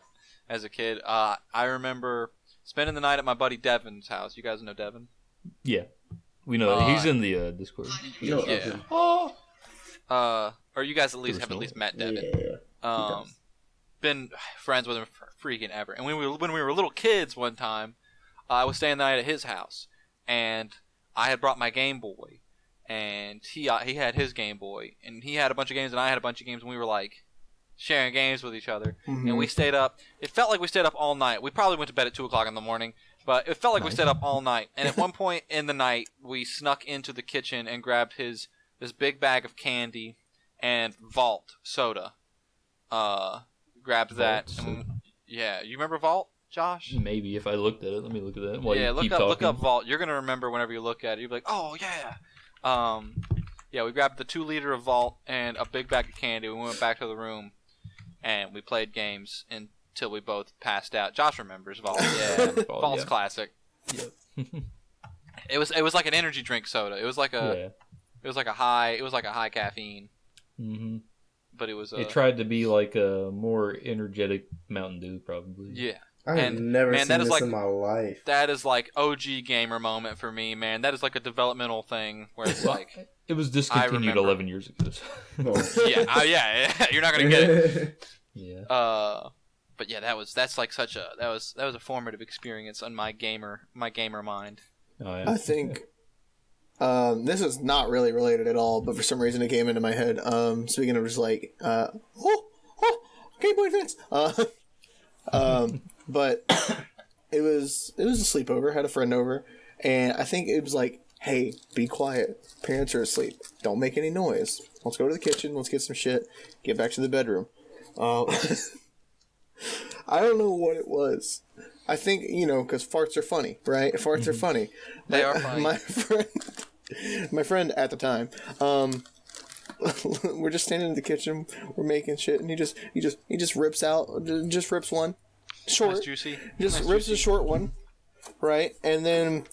As a kid, I remember spending the night at my buddy Devin's house. You guys know Devin? Yeah, we know he's in the Discord. You know, Yeah. Or you guys at least have at least met Devin. Yeah. Been friends with him for freaking ever. And when we were little kids, one time, I was staying the night at his house, and I had brought my Game Boy, and he had his Game Boy, and he had a bunch of games, and I had a bunch of games, and we were like sharing games with each other, and we stayed up. It felt like we stayed up all night. We probably went to bed at 2:00 in the morning, but it felt like we stayed up all night. And at one point in the night, we snuck into the kitchen and grabbed this big bag of candy and Vault soda. Grabbed that. And, yeah, you remember Vault, Josh? Maybe if I looked at it, let me look at that. While Yeah, you keep look talking. up Vault. You're gonna remember whenever you look at it. You'll be like, oh yeah. Yeah, we grabbed the 2-liter of Vault and a big bag of candy. We went back to the room, and we played games until we both passed out. Josh remembers Vault. Yeah, Vault's yeah. classic. Yep. It was like an energy drink soda. It was like Yeah. it was like a high caffeine, Mm-hmm. but it was It tried to be like a more energetic Mountain Dew, probably. yeah. I have And, never man, seen that is this like- in my life. That is like OG gamer moment for me, man. That is like a developmental thing where it's like, It was discontinued remember. 11 years ago. Oh. yeah, you're not gonna get it. Yeah. But yeah, that was a formative experience on my gamer mind. Oh, yeah. I think this is not really related at all, but for some reason it came into my head. Speaking of just like, Game Boy Advance. But it was a sleepover. Had a friend over, and I think it was like, hey, be quiet. Parents are asleep. Don't make any noise. Let's go to the kitchen. Let's get some shit. Get back to the bedroom. I don't know what it was. I think, because farts are funny, right? Farts are funny. They are funny. My friend at the time, we're just standing in the kitchen, we're making shit, and he just rips one, short, Nice juicy. just Nice rips juicy. a short one, right? And then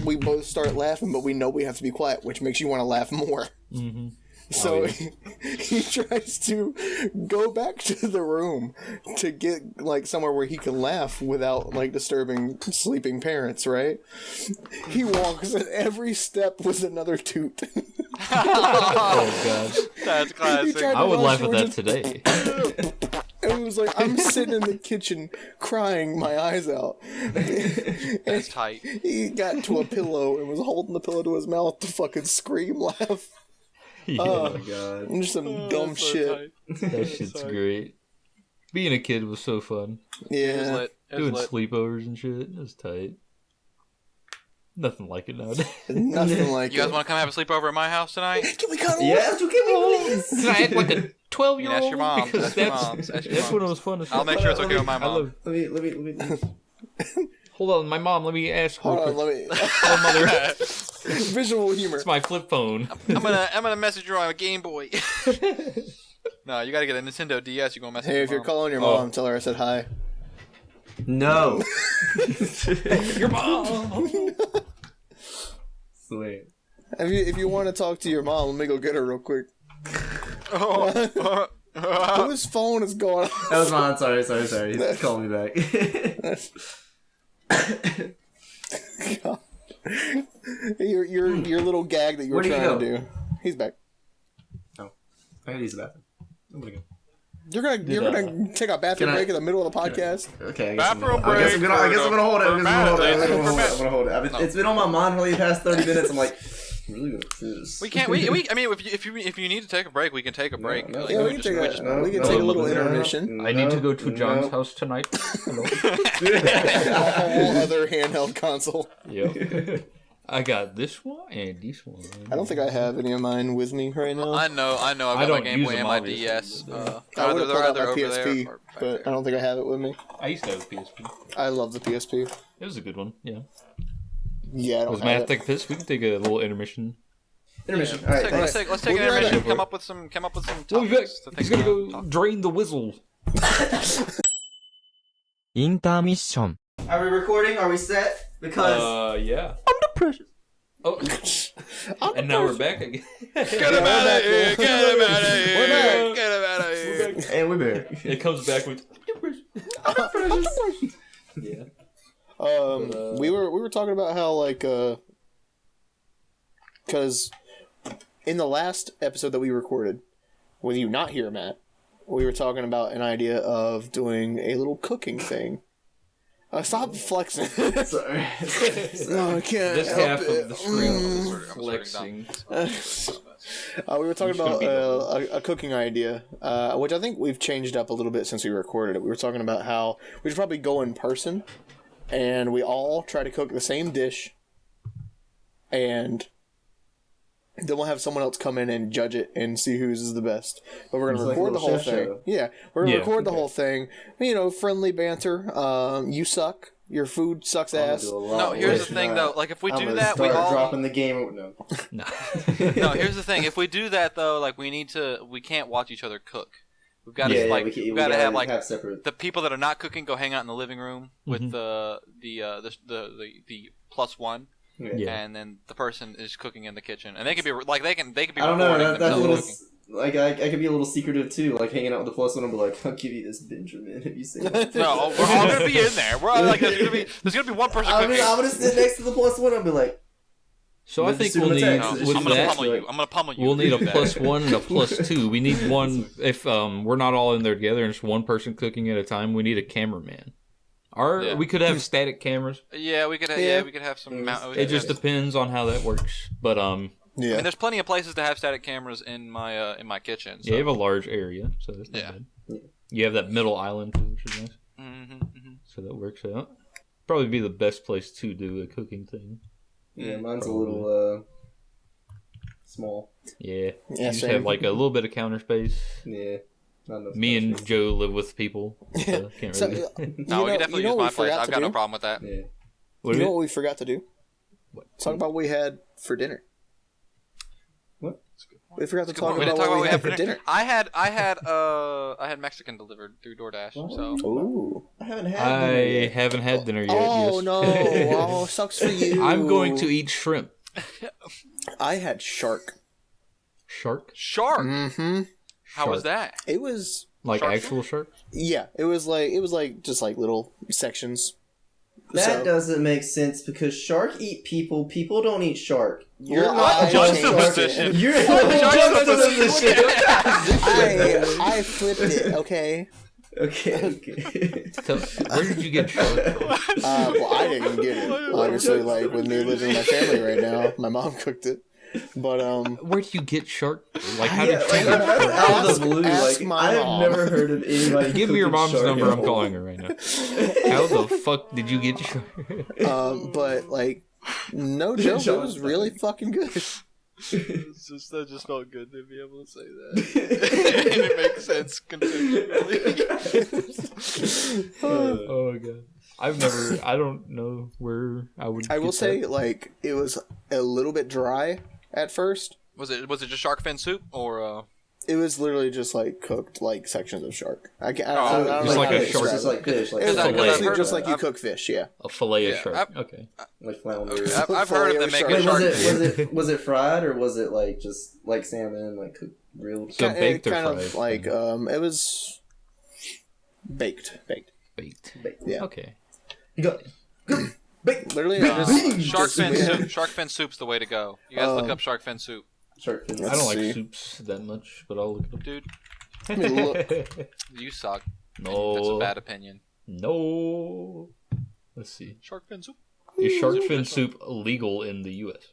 we both start laughing, but we know we have to be quiet, which makes you want to laugh more. Mm-hmm. So yeah. he tries to go back to the room to get like somewhere where he can laugh without like disturbing sleeping parents, right? He walks and every step was another toot. Oh, God. That's classic. tried- I would laugh Rush, at we're that just- today. And it was like I'm sitting in the kitchen crying my eyes out. That's tight. He got to a pillow and was holding the pillow to his mouth to fucking scream laugh. Yeah. Oh my god. Just some dumb shit. That shit's great. Being a kid was so fun. It was Yeah. lit. It was Doing lit. sleepovers and shit. It was tight. Nothing like it nowadays. Nothing like You guys it. want to come have a sleepover at my house tonight? Can we cuddle? Yeah, you give me please. Can I act like a 12-year-old? Ask your mom. Because Ask your that's, mom. Ask your that's mom. when it was fun. I'll make sure it's okay with my I mom. love, Let me. hold on, my mom. Let me ask real Hold on, quick. let me. Oh, mother. Visual humor. It's my flip phone. I'm gonna message her on a Game Boy. No, you gotta get a Nintendo DS. You gonna message Hey, your if you're mom. calling your Oh. mom, tell her I said hi. No. Your mom. Sweet. If you want to talk to your mom, let me go get her real quick. Whose phone is going off? That was mine. Sorry. He's calling me back. your little gag that you were Where did he trying go? to do. He's back. I gotta use the bathroom. I'm gonna go. You're gonna take a bathroom Can I- break in the middle of the podcast. Okay, I guess I'm Bathroom gonna, I guess I'm break gonna, I guess I'm gonna hold it. for I'm gonna hold it. It's been on my mind for the past 30 minutes. I'm like, I'm really gonna do this. We can't. I mean, if you need to take a break, we can take a break. no. Like, Yeah, we we can just- take we a just- we can take a little intermission. I need to go to John's house tonight. Hello. A whole other handheld console. Yep. I got this one and this one. I don't think I have any of mine with me right now. I know. I've I got my don't Game use Boy them, and my obviously, DS. but, I would have They're pulled out either my over PSP, there or back but there. I don't think I have it with me. I used to have a PSP. I love the PSP. It was a good one. Yeah. Yeah, I Was don't Matt have it. take a piss? We can take a little intermission. Intermission. Yeah. All right, Let's thanks. take an We'll be right intermission. back. Come up with some topics. We'll be back. to think He's gonna about. go drain the whistle. インターミッション Are we recording? Are we set? Because Yeah. I'm the precious. Oh, and now we're back again. Get him out of here! Get him out of here! We're back. Get him out of here! And we're back. It comes back with. Yeah. We were talking about how like because in the last episode that we recorded, with you not here, Matt, we were talking about an idea of doing a little cooking thing. Stop flexing. Sorry. No, I can't. This help half it. of the screen is I'm flexing. We were talking It's gonna about be done. a cooking idea, which I think we've changed up a little bit since we recorded it. We were talking about how we should probably go in person, and we all try to cook the same dish, and then we'll have someone else come in and judge it and see whose is the best. But we're going It's to like a record the little whole chef thing. show. Yeah, we're going to Yeah. record the whole thing. Friendly banter. You suck. Your food sucks ass. No, here's the thing though. Like if we do that, we all dropping the game. No. No. No, here's the thing. If we do that though, like we can't watch each other cook. We've got to Yeah, like we we've got to have like separate. the people that are not cooking go hang out in the living room with Mhm. the plus one, Yeah. and then the person is cooking in the kitchen, and they could be like they could be. I don't know. recording That's a themselves little. cooking. Like I could be a little secretive too, like hanging out with the plus one and be like, "I'll give you this Benjamin if you say that." No, we're all gonna be in there. We're all like there's gonna be one person I'm cooking. gonna sit next to the plus one and be like, So I With the think we'll need Superman No, It's with I'm gonna that. pummel you. I'm gonna pummel you. We'll need a That. plus one and a plus two. We need one if we're not all in there together and it's one person cooking at a time. We need a cameraman. Yeah. We could have static cameras. Yeah, we could. Yeah. We could have some. It just depends on how that works. But I Yeah. mean, there's plenty of places to have static cameras in my kitchen. So. yeah, you have a large area, so that's not Yeah. bad. You have that middle island too, which is nice. So that works out. Probably be the best place to do a cooking thing. "Yeah, mine's Probably. a little small." Yeah. Yeah, You just same. have like a little bit of counter space. Yeah, not enough. Me and space. Joe live with people. So can't So, really. No, we you can know definitely what use we my place. forgot I've to got no do? problem with that. Yeah. What You do know what we forgot to do? Talk about what we had for dinner. What? We forgot to Good talk point. We about didn't talk what about we had for dinner. I had Mexican delivered through DoorDash. So Ooh. I haven't had. I dinner yet. haven't had dinner yet. Oh yes. no! Oh, sucks for you. I'm going to eat shrimp. I had shark. Shark? shark. Mm-hmm. How was Shark. that? It was Like Shark actual shark? yeah. It was like just like little sections. That So- doesn't make sense because shark eat people. People don't eat shark. You're Well, not I a changed shark. juxtaposition. You're Juxtaposition. I flipped it. Okay. Okay. So, where did you get shark from? Well, I didn't get it. Obviously, like with me living with my family right now, my mom cooked it. But Where do you get shark? Like, how did Yeah, you like, get that's shark? out of the blue. ask Like, my I have mom. never heard of anybody. Give me your cooking mom's shark number. at I'm all. calling her right now. How the fuck did you get shark? but like, no joke, it was really fucking good. That just felt good to be able to say that. And it makes sense conceptually. Oh my god. I don't know where I would. I will get say, that. like, it was a little bit dry at first. Was it just shark fin soup or? It was literally just like cooked like sections of shark. I don't Just know like how a to shark. describe It's it. like fish, like It was I've basically heard just of- like you I've- cook fish, yeah. a fillet of Yeah, shark. Okay. like flounder. I've heard of them Fillet making of Wait, shark. was it fried or was it like just like salmon, like cooked, grilled? So baked or kind fried? of like it was baked. Baked. Yeah. Okay. You got Literally, I just Shark fin yeah. soup. Shark fin soup's the way to go. You guys look up shark fin soup, shark fin. I don't like see. soups that much, but I'll look it dude. Let me look. up. You suck. That's a No. bad opinion. No. Let's see. Shark fin soup. Is shark fin soup legal in the U.S.?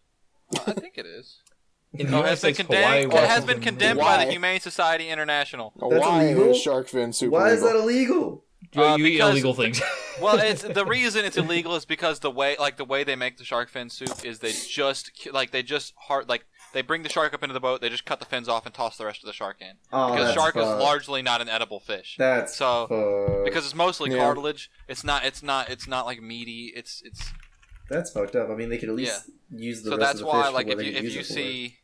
I think it is. In the Oh, U.S., has been it's condemned. Hawaii, It has been Washington. condemned by the Why? Humane Society International. That's Why illegal? is shark fin soup Why is that illegal? illegal? You eat because- illegal things. Well, it's the reason it's illegal is because the way they make the shark fin soup is they bring the shark up into the boat, they just cut the fins off and toss the rest of the shark in. Oh, Because that's shark is fucked. largely not an edible fish. That's So- fucked. Because it's mostly Yeah. cartilage. It's not like meaty. It's That's fucked up. I mean, they could at least use the so rest that's of the why fish like for what if they you could if use you it for. see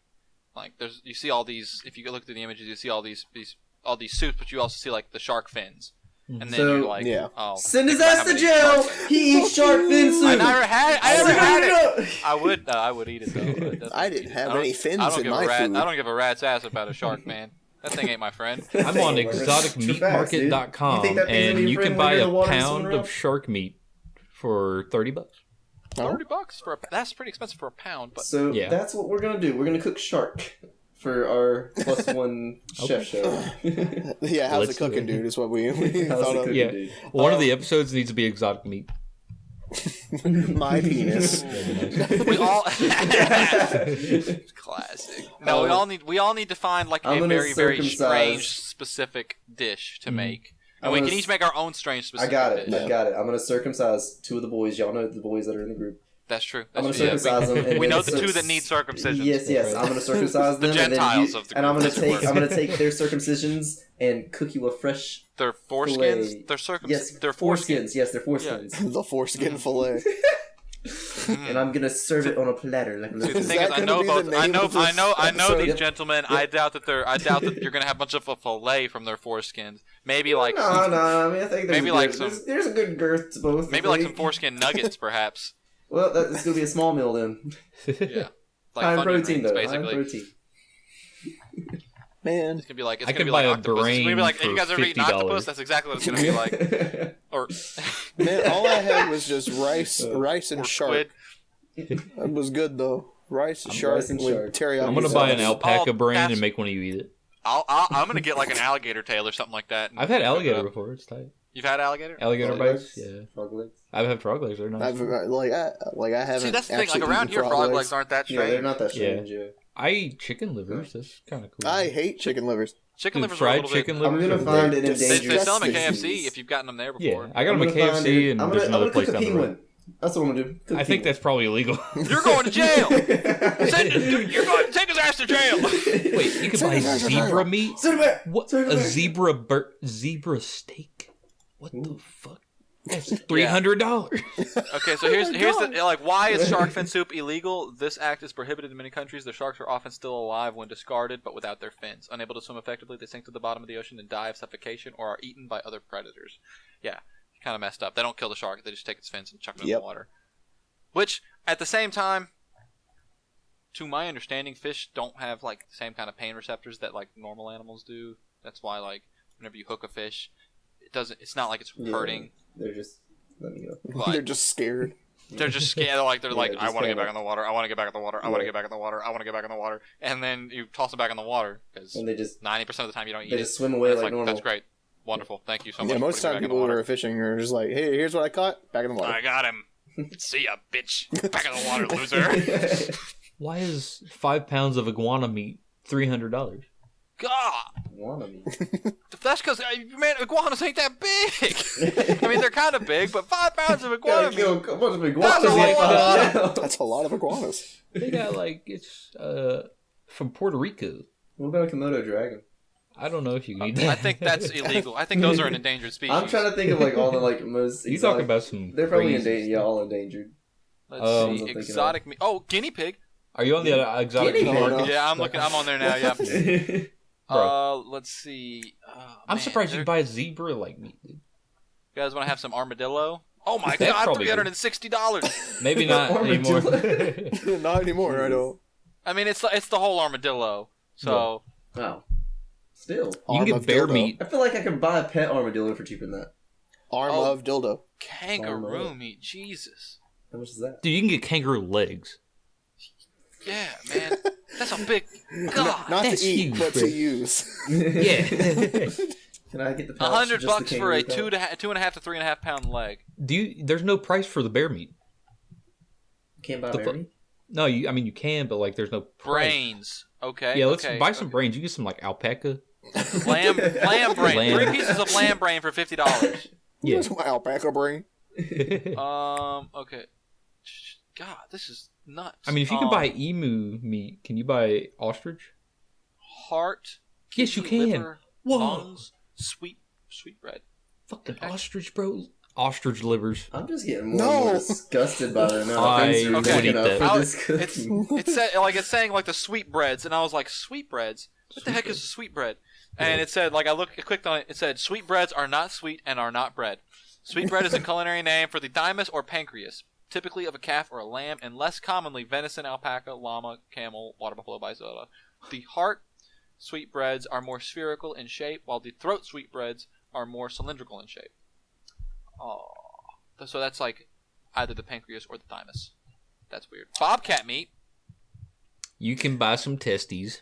Like you see all these. If you look through the images, you see all these suits, but you also see like the shark fins. And then So, you're like, oh, send his think about ass how to many jail. sharks- He eats shark fin soup. I never had it. it. I would eat it though. I didn't have any fins I don't in give my a rat. food. I don't give a rat's ass about a shark, man. That thing ain't my friend. I'm on exoticmeatmarket.com, You think that thing's gonna and be you your can friend when buy you're in a the water pound swimming around? of shark meat for $30. $30 for that's pretty expensive for a pound. But So Yeah. that's what we're gonna do. We're gonna cook shark for our +1 chef show. Yeah, how's Let's it cooking, do it. dude? Is what we How's thought it of. cooking, Yeah. dude? One of the episodes needs to be exotic meat. My penis. we all classic. No, we all need to find like I'm a gonna very circumcise- strange specific dish to make, and we I'm can gonna each make our own strange I specific got it. dish. I got it. I'm gonna circumcise 2 of the boys. Y'all know the boys that are in the group. That's true. I'm That's gonna true. circumcise them. And We then know the 2 that need circumcision. Yes. I'm gonna circumcise The them. Gentiles of the and I'm group, gonna as it were. take. I'm gonna take their circumcisions and cook you a fresh. Their foreskins. Fillet. Their Yes, Their foreskins. Yes, they're foreskins. The foreskin fillet. And I'm gonna serve it on a platter like a See, the little. Is thing that is, I gonna know be the both. I name know. of this I know episode? these gentlemen. I doubt that you're gonna have much of a fillet from their foreskins. Maybe like No. I mean, I think there's Maybe a like good, some- there's a good girth to both. maybe I like think. some foreskin nuggets, perhaps. Well, that's gonna be a small meal then. Yeah, like High in Funyun protein rings, though. High basically. in protein. Man. It's gonna be like I gonna can be buy like a octopus. It's gonna be brain like, have you for guys ever eaten $50. octopus? That's exactly what it's gonna be like. Or Man, all I had was just rice and or shark. squid. It was good though. Rice and shark rice and with shark. teriyaki. I'm gonna sauce. buy an alpaca Oh, brain that's- and make one of you eat it. I'm gonna get like an alligator tail or something like that. and I've had cook it alligator up. before. It's tight. You've had alligator? Alligator Frog bites. legs? Yeah, Frog legs. I've had frog legs. They're nice. I haven't. See, that's the thing. Like actually around eaten here, frog legs aren't that Yeah, they're strange. not that Yeah. strange. Yeah. I eat chicken livers. That's kind of cool. I hate chicken livers. Chicken Dude, livers are a fried little chicken bit. I'm livers. gonna are find an great. endangered. They sell them at Disgusting. KFC if you've gotten them there Yeah, before. I got them at gonna find KFC it- and I'm there's gonna another place cook a down the road. penguin. That's what I'm gonna do. Cook I think that's probably illegal. You're going to jail. You're going to take his ass to jail. Wait, you can buy zebra meat? Send it back. What? Send it A back. zebra steak? What the fuck? That's $300. Okay, so here's the like, why is shark fin soup illegal? This act is prohibited in many countries. The sharks are often still alive when discarded, but without their fins. Unable to swim effectively, they sink to the bottom of the ocean and die of suffocation or are eaten by other predators. Yeah, kind of messed up. They don't kill the shark; they just take its fins and chuck them in Yep. the water. Which, at the same time, to my understanding, fish don't have like the same kind of pain receptors that like normal animals do. That's why like whenever you hook a fish, it doesn't. It's not like it's Yeah. hurting. They're just. Let me go. But They're just scared. they're just scared. They're like, Yeah, I just want to get kinda- back in the water. I want to get back in the water. I want to Yeah. get back in the water. I want to get back in the water. And then you toss them back in the water because And they just 90% of the time you don't eat they it. just swim away It's like normal. That's great. Wonderful. Thank you so much. Yeah, for most putting time me back people in who the are fishing are just like, "Hey, here's what I caught. Back in the water. water." I got him. See ya, bitch. Back in the water, loser. Why is 5 pounds of iguana meat $300? God. Wanna be. That's because, man, iguanas ain't that big. I mean, they're kind of big, but 5 pounds of iguana Gotta kill meat. a bunch of big That's a iguanas. lot. That's a lot of iguanas. They got like it's from Puerto Rico. What about a Komodo dragon? I don't know if you can eat that. I think that's illegal. I think those are an endangered species. I'm trying to think of like all the like most. You exotic- talk about some. They're probably crazy endangered. Yeah, stuff. all endangered. Let's I'm see. thinking of. Exotic meat. Oh, guinea pig. Are you on the exotic Guinea meat pig. market? Yeah, I'm looking. I'm on there now. Yeah. Bro. Let's see. Oh, I'm man, surprised you there- buy zebra like meat, dude. You guys want to have some armadillo? Oh my That's god, probably $360. Maybe not anymore. Not anymore. I don't. I mean, it's the whole armadillo. So Wow. Still, You can Arm get of bear dildo. meat. I feel like I could buy a pet armadillo for cheaper than that. Arm Oh. of dildo. kangaroo Armadillo. meat, Jesus. How much is that? Dude, you can get kangaroo legs. Yeah, man, that's a big. God, Not that's to eat, huge, but bro. to use. Yeah. Can I get the pouch? $100 just the for a kangaroo pouch? 2.5 to 3.5 pound leg. There's no price for the bear meat. Can't buy The bear fu- meat? No, you can, but like there's no price. Brains. Okay. Yeah, let's okay, buy some okay. brains. You get some like alpaca. Lamb brain. Lamb. 3 pieces of lamb brain for $50. Yeah. That's my alpaca brain. Okay. God, this is nuts. I mean, if you can buy emu meat, can you buy ostrich? heart. Yes, you kidney, can. liver, Whoa. lungs, sweet bread. Fucking Heck. ostrich, bro. Ostrich livers. I'm just getting more and more disgusted by the amount of things you're I would picking eat up that. for this cookie. It's saying like the sweetbreads, and I was like, sweetbreads? What the heck is a sweetbread? And it said, like, I clicked on it. It said, sweetbreads are not sweet and are not bread. Sweetbread is a culinary name for the thymus or pancreas, typically of a calf or a lamb, and less commonly venison, alpaca, llama, camel, water buffalo, bison. The heart sweetbreads are more spherical in shape, while the throat sweetbreads are more cylindrical in shape. Oh, so that's like either the pancreas or the thymus. That's weird. Bobcat meat. You can buy some testes.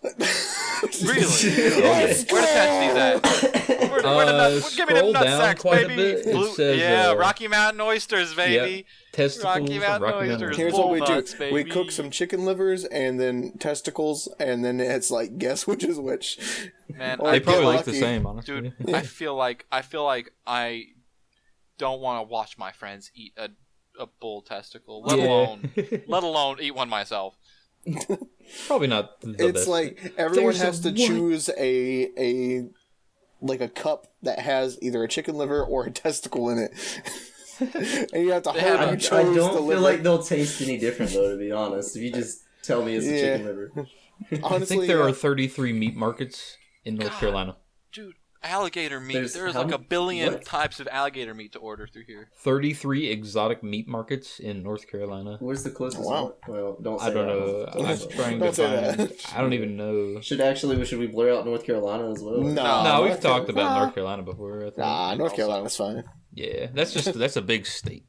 Really? Yes, Where the testes at? Where give me Scroll them nut down sacks, quite a baby. bit. It says, yeah, Rocky Mountain oysters, baby. Yep. Testicles Rocky of Mountain Rocky Mountain. oysters. Here's what we do: Bull nuts, we baby. cook some chicken livers and then testicles, and then it's like, guess which is which. Man, Or They get probably look lucky. the same, honestly. dude. I feel like I don't want to watch my friends eat a bull testicle, let alone eat one myself. Probably not the It's best. like everyone There's has a to what? choose a like a cup that has either a chicken liver or a testicle in it. And you have to They hope have you I chose don't the feel liver. like they'll taste any different, though, to be honest. If you just tell me it's a chicken liver. I Honestly, think there yeah. are 33 meat markets in North God. Carolina. Dude, alligator meat. There's how like a billion what? types of alligator meat to order through here. 33 exotic meat markets in North Carolina. Where's the closest Wow. one? Well, don't say I don't that. know. I'm trying to Don't say find. that. I don't even know. Should we blur out North Carolina as well? No. No, we've North talked about Carolina. North Carolina before. I think. Nah, North Carolina's fine. Yeah, that's a big state.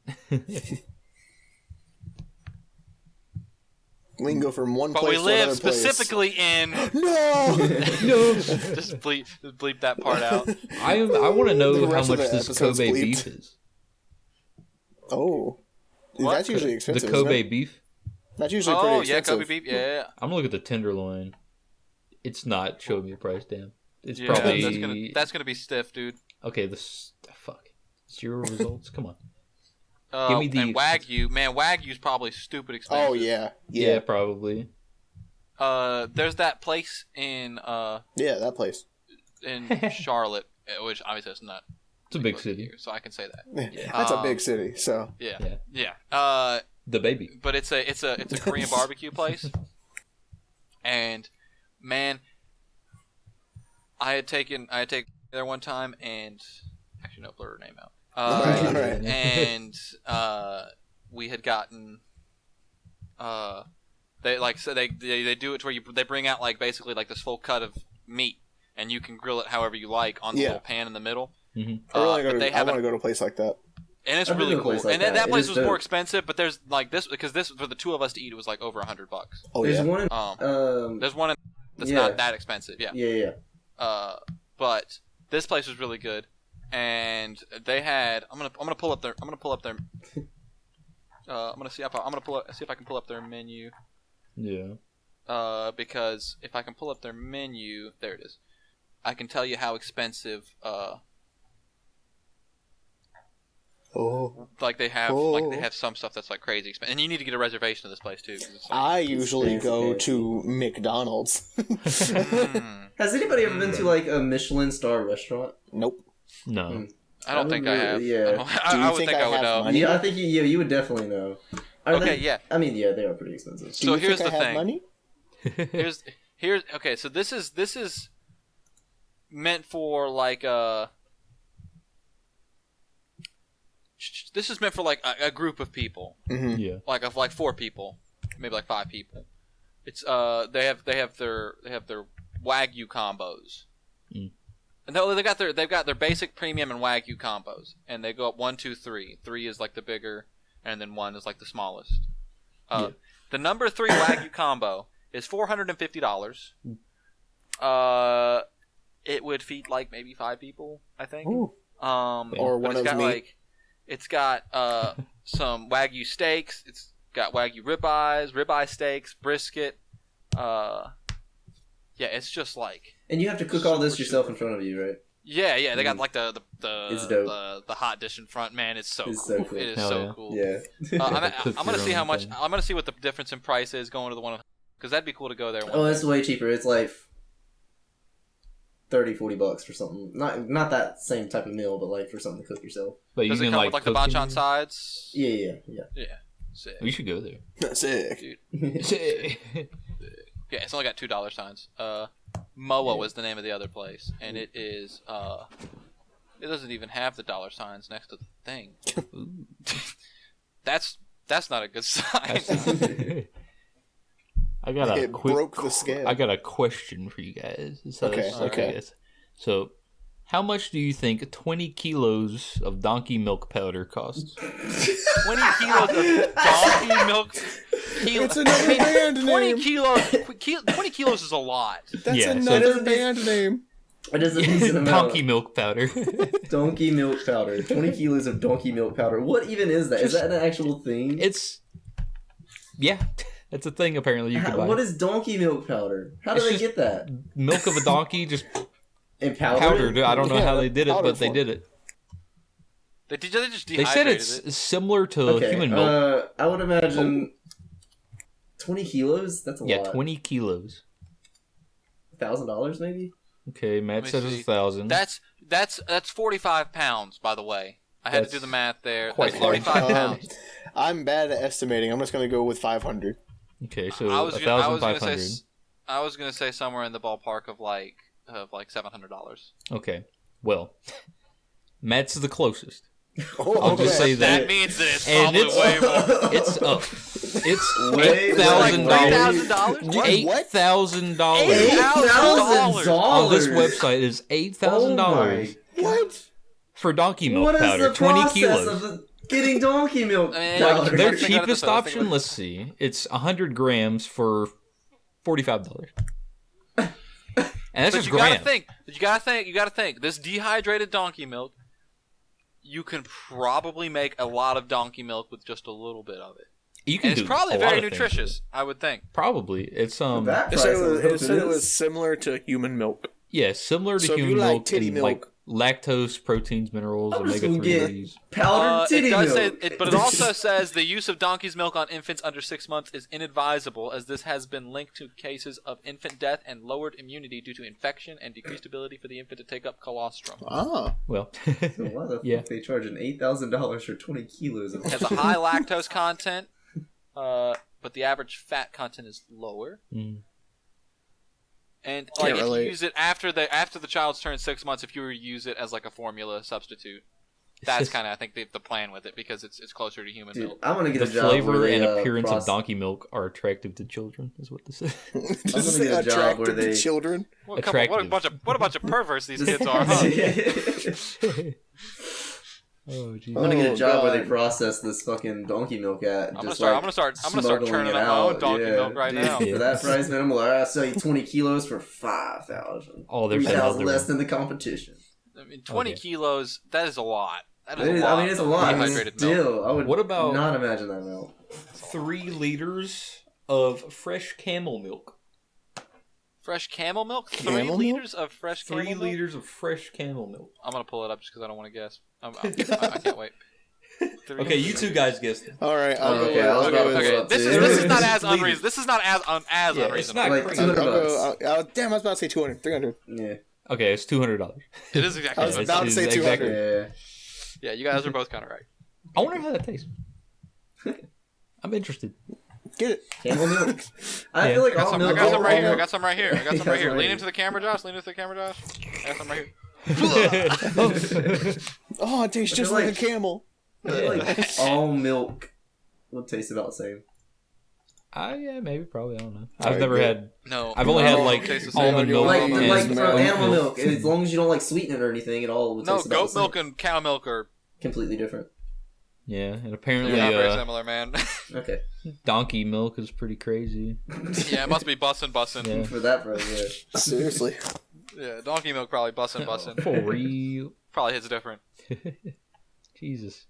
We can go from one But place we to live another place. specifically in. No. No, just bleep that part out. I want to know The how rest of much the this episode's Kobe bleeped. beef is. Oh, What? that's usually expensive. The Kobe isn't it? beef. That's usually pretty Oh yeah, expensive. Kobe beef. Yeah, I'm gonna look at the tenderloin. It's not showing me a price. Damn. It's yeah. probably That's gonna be stiff, dude. okay. Fuck. 0 results. Come on. Give me the- And Wagyu, man, Wagyu's probably stupid expensive. Oh yeah, Yeah, yeah, probably. There's that place in that place. Charlotte, which obviously it's not. It's a big city. Here, so I can say that. That's a big city. So Yeah. The baby. But it's a Korean barbecue place, and man, I had taken there one time, and actually no, blur her name out. Alright. And we had gotten they do it to where they bring out like basically like this full cut of meat, and you can grill it however you like on the Yeah. little pan in the middle. Mm-hmm. I But want they have to go to a place like that. and it's I've been really to a cool. place like And that. that It place is was more dope. expensive, but there's like this because this for the two of us to eat it was like over $100. Oh There's yeah. one in, There's one that's yeah. not that expensive. Yeah. yeah. But this place was really good, and they had. I'm gonna pull up their. I'm gonna see if I can pull up their menu. Yeah. Because if I can pull up their menu, there it is. I can tell you how expensive. Like they have some stuff that's like crazy expensive, and you need to get a reservation of this place too. 'Cause it's like, I usually fancy, go fancy. to McDonald's. Has anybody ever been to like a Michelin star restaurant? Nope. No. I don't think I have. Yeah. I would think I would have know. money? Yeah, I think you would definitely know. Are Okay, they- yeah. I mean, yeah, they are pretty expensive. Do So you here's think the I have thing. money? Here's okay. So this is meant for like this is meant for like a group of people, Mm-hmm. Yeah. like of like 4 people, maybe like 5 people. It's they have their Wagyu combos. Mm. And they've got their basic premium and Wagyu combos, and they go up 1, 2, 3. 3 is like the bigger, and then 1 is like the smallest. Yeah. The number 3 Wagyu combo is $450. It would feed like maybe 5 people, I think. Ooh. Or Or one it's of got me. like it's got some Wagyu steaks. It's got Wagyu ribeye steaks, brisket. Yeah, it's just like And you have to cook all this yourself in front of you, right? yeah. They got like It's the dope. the hot dish in front. Man, it's so It's cool. so cool. It is Hell so yeah. cool. Yeah. I'm Cook gonna your see how own much. thing. I'm gonna see what the difference in price is going to the one because that'd be cool to go there. Oh, it's way cheaper. It's like $30-$40 for something. Not that same type of meal, but like for something to cook yourself. But you Does it can come like with like the cook banchan it? sides? Yeah. Sick. You should go there. Sick. Yeah, it's only got $2 signs. Moa was the name of the other place, and it is it doesn't even have the dollar signs next to the thing. That's not a good sign. I got a It broke the scale. I got a question for you guys. So Okay, okay. So, how much do you think 20 kilos of donkey milk powder costs? 20 kilos of donkey milk. It's another band 20 name. kilos. 20 kilos is a lot. That's Yeah, so another band name. It is a decent amount. Donkey milk powder. Donkey milk powder. 20 kilos of donkey milk powder. What even is that? Is that an actual thing? It's a thing apparently you can buy. What is donkey milk powder? How do It's they just get that? Milk of a donkey just In powder? powdered. I don't know how they did it, powder but they form. did it. They just They dehydrated said it's it. similar to Okay, human milk. I would imagine 20 kilos? That's a Yeah, lot. 20 kilos. $1,000 maybe? Okay, Matt Let me says it's see. 1,000. That's 45 pounds, by the way. I had to do the math there. quite That's 45 large. pounds. I'm bad at estimating. I'm just gonna go with 500. Okay, so I was gonna 1,500. say I was gonna say somewhere in the ballpark of like $700. Okay, well, Matt's the closest. Oh, I'll just say That that. means that it's And probably it's- way more. It's up. It's Wait, $8,000. $3,000? What? $8,000 $8,000 on this website is $8,000 What? for donkey milk What is powder, the 20 process kilos. of getting donkey milk I mean, powder? like, Their Think about it cheapest this way, think option, about it. let's see, it's 100 grams for $45. And that's But just you gotta grams. think. You gotta think. This dehydrated donkey milk, you can probably make a lot of donkey milk with just a little bit of it. You can And do it's probably a lot very of things with nutritious, it. I would think. Probably. It's That It price, said I it was, would hope it said it is. was similar to human milk. yeah, similar to So if you human like milk titty and milk- like lactose, proteins, minerals, I'm just omega gonna get 3s. powdered titty it does milk. say, but it also says the use of donkey's milk on infants under 6 months is inadvisable, as this has been linked to cases of infant death and lowered immunity due to infection and decreased ability for the infant to take up colostrum. Ah. Well, So why the Yeah. fuck they charging $8,000 for 20 kilos of It has a high lactose content, but the average fat content is lower. Mm. And like if relate. you use it after the child's turned 6 months, if you were to use it as like a formula substitute, that's kind of I think the plan with it because it's closer to human Dude, milk. I'm gonna get the a job flavor where they, and appearance process- of donkey milk are attractive to children, is what this is. Does gonna it say get a job attracted where they- to children? What a bunch of perverts these kids are, huh? Oh, jeez. I'm gonna get a Oh, job where God. they process this fucking donkey milk at. I'm just gonna start smuggling churning it up my own out. donkey Yeah, milk right dude, now. For that price, man, I'm like, I'll sell you 20 kilos for 5,000. Oh, there's 3,000 another less one. than the competition. I mean, 20 Okay. kilos, that is a lot. That is It a is- lot. I mean, it's a of lot. dehydrated milk. Still, I would What about- not imagine that amount. 3 liters of fresh camel milk. Fresh camel milk? 3 Camel milk? liters of fresh 3 camel milk? liters of fresh camel milk. I'm gonna pull it up just because I don't want to guess. I can't wait. Okay, you two guys guessed it. All right, I'll Oh, go okay, with. I was I'll about go to with. pull Okay, up this too. is not as Liters. unreasonable. This is not as Yeah, unreasonable. it's not Like crazy. I'll 200 go. bucks. Damn, I was about to say 200, 300. Yeah. Okay, it's $200. It is exactly. I was what it about to It's say exactly- 200. Yeah. Yeah, you guys are both kind of right. I wonder how that tastes. I'm interested. Get it. Camel milk. I Yeah. feel like I got all some, milk. I got some all right here. I milk- got some right here. I got some Yeah, right here. right Lean here. into the camera, Josh. Lean into the camera, Josh. I got some right here. Oh, it tastes I just feel like like- a camel. I feel like all milk would taste about the same. Yeah, maybe, probably. I don't know. I've Alright, never good. had. No, I've only had No, like tastes the same. almond No, milk Like, milk and like and from oat animal milk. milk, as long as you don't like sweeten it or anything, it all would no, taste about goat the milk same. and cow milk are Completely different. Yeah, and they're apparently not very similar, man. Okay. donkey milk is pretty crazy. Yeah, it must be bussin'. Yeah. For that price, yeah. Seriously. Yeah, donkey milk probably bussin'. For real. Probably hits different. Jesus.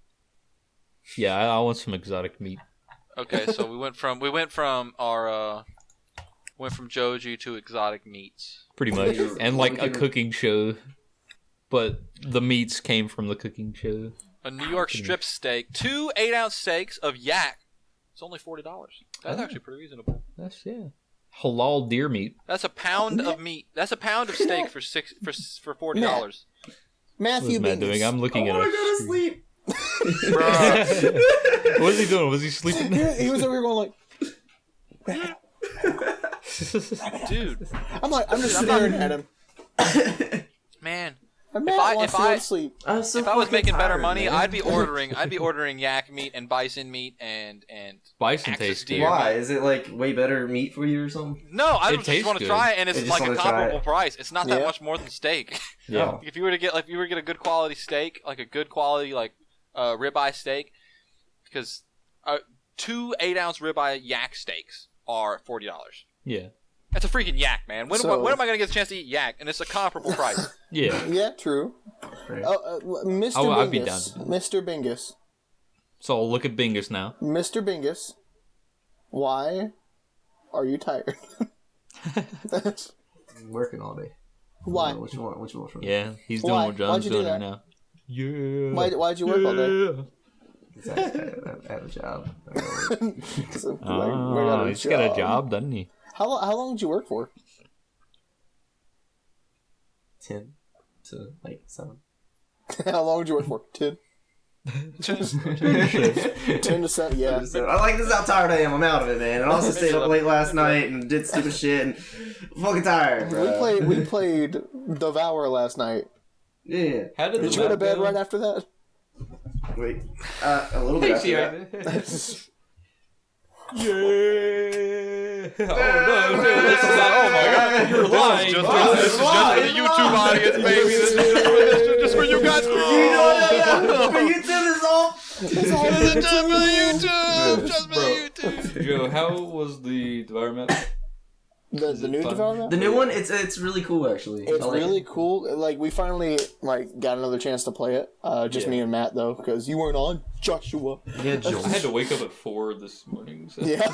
Yeah, I want some exotic meat. Okay, so we went from Joji to exotic meats. Pretty much. And like a We can- cooking show. But the meats came from the cooking show. A New York strip steak, 2 8-ounce steaks of yak. It's only $40. That's Oh. actually pretty reasonable. That's, yeah. halal deer meat. That's a pound of meat. That's a pound of steak for $40. Matthew What's Matt doing? Bingus. I'm looking I at want to go to us. sleep. Bruh. What was he doing? Was he sleeping? He was over here going like, Dude, I'm just staring at him. man. Matt wants to go I- to sleep. I'm so If I was fucking making better tired, money, man. I'd be ordering yak meat and bison meat and Bison Axis tastes deer. good. Why? Is it like way better meat for you or something? No, I It just tastes want to good. try it, and it's You just like a wanna try comparable it. price. It's not that Yeah. much more than steak. Yeah. If you were to get a good quality steak, like a good quality ribeye steak, because 2 8-ounce ribeye yak steaks are $40. Yeah. That's a freaking yak, man. When So- am I gonna get a chance to eat yak? And it's a comparable price. Yeah. Yeah, true. Right. Mr. Oh, Bingus. I'd be down to do that. Mr. Bingus. So I'll look at Bingus now. Mr. Bingus. Why are you tired? I'm working all day. Why? What you want? What you want from me? Yeah, he's doing Why? what John's Why'd you do doing that? right now. Yeah. Why'd you work all day? Yeah. I have a job. So, like, we Oh, he's got a job, doesn't he? How long did you work for? 10 to like 7. How long did you work for? 10? 10 to 7, yeah. I like this is how tired I am. I'm out of it, man. And I also stayed up late last night and did stupid shit and fucking tired, bro. We played Devour last night. Yeah. How did Did you go to bed right after that? Wait. A little bit after that. Yeah. Oh no, this is not. Oh my god, you're lying. This is just for the YouTube audience, baby. This is just for you guys. For YouTube is all. It's all Just for YouTube. the YouTube. Just for Bro. the YouTube. Joe, how was the environment? The new fun? Devour map? The new one, it's really cool actually. It's I like really it. cool. Like, we finally got another chance to play it. Just Yeah. me and Matt, though, because you weren't on, Joshua. Yeah, I had to wake up at 4 this morning. So. Yeah.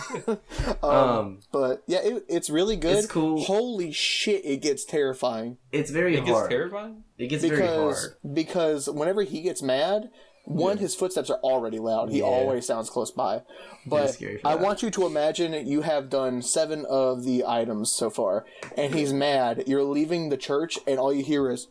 But yeah, it's really good. It's cool. Holy shit, it gets terrifying. It's very It gets hard. terrifying? It gets very hard. Because whenever he gets mad, his footsteps are already loud. He Yeah. always sounds close by. But scary for I that. want you to imagine you have done 7 of the items so far, and he's mad. You're leaving the church, and all you hear is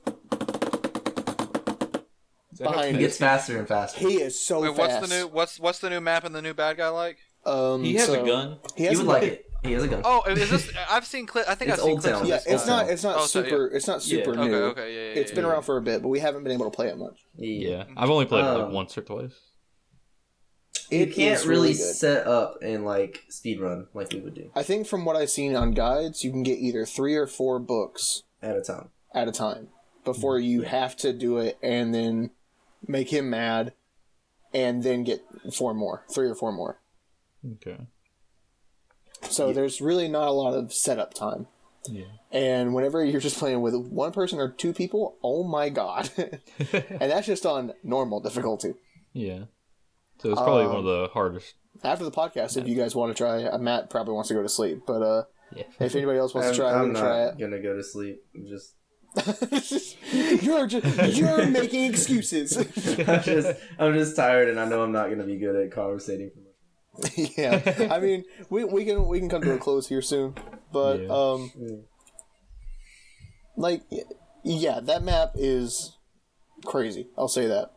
Is that how behind It you. gets faster and faster. He is so Wait, fast. what's the new map and the new bad guy like? He has so- a gun. He He has would a like gun. it. He has a gun. Oh, is this? I've seen clips. I think It's I've seen Old clips. Town. Of Yeah, this. it's not. Town. It's not Oh, so, super. It's not super Okay, new. okay, yeah. It's been around for a bit, but we haven't been able to play it much. Yeah. I've only played it like Um, once or twice. You It can't is really good. set up and like speed run like we would do I think from what I've seen on guides, you can get either 3 or 4 books at a time. at a time before you have to do it, and then make him mad, and then get 4 more, 3 or 4 more. Okay. So there's really not a lot of setup time. Yeah. And whenever you're just playing with 1 person or 2 people, oh my god. And that's just on normal difficulty. Yeah. So it's probably one of the hardest. After the podcast, if you guys want to try, Matt probably wants to go to sleep, but Yeah. if anybody else wants to try, we I'm can try not gonna go to sleep. I'm just, you're making excuses. I'm just tired, and I know I'm not gonna be good at conversating for much. Yeah, I mean, we can come to a close here soon, but Yeah. like, yeah, that map is crazy. I'll say that.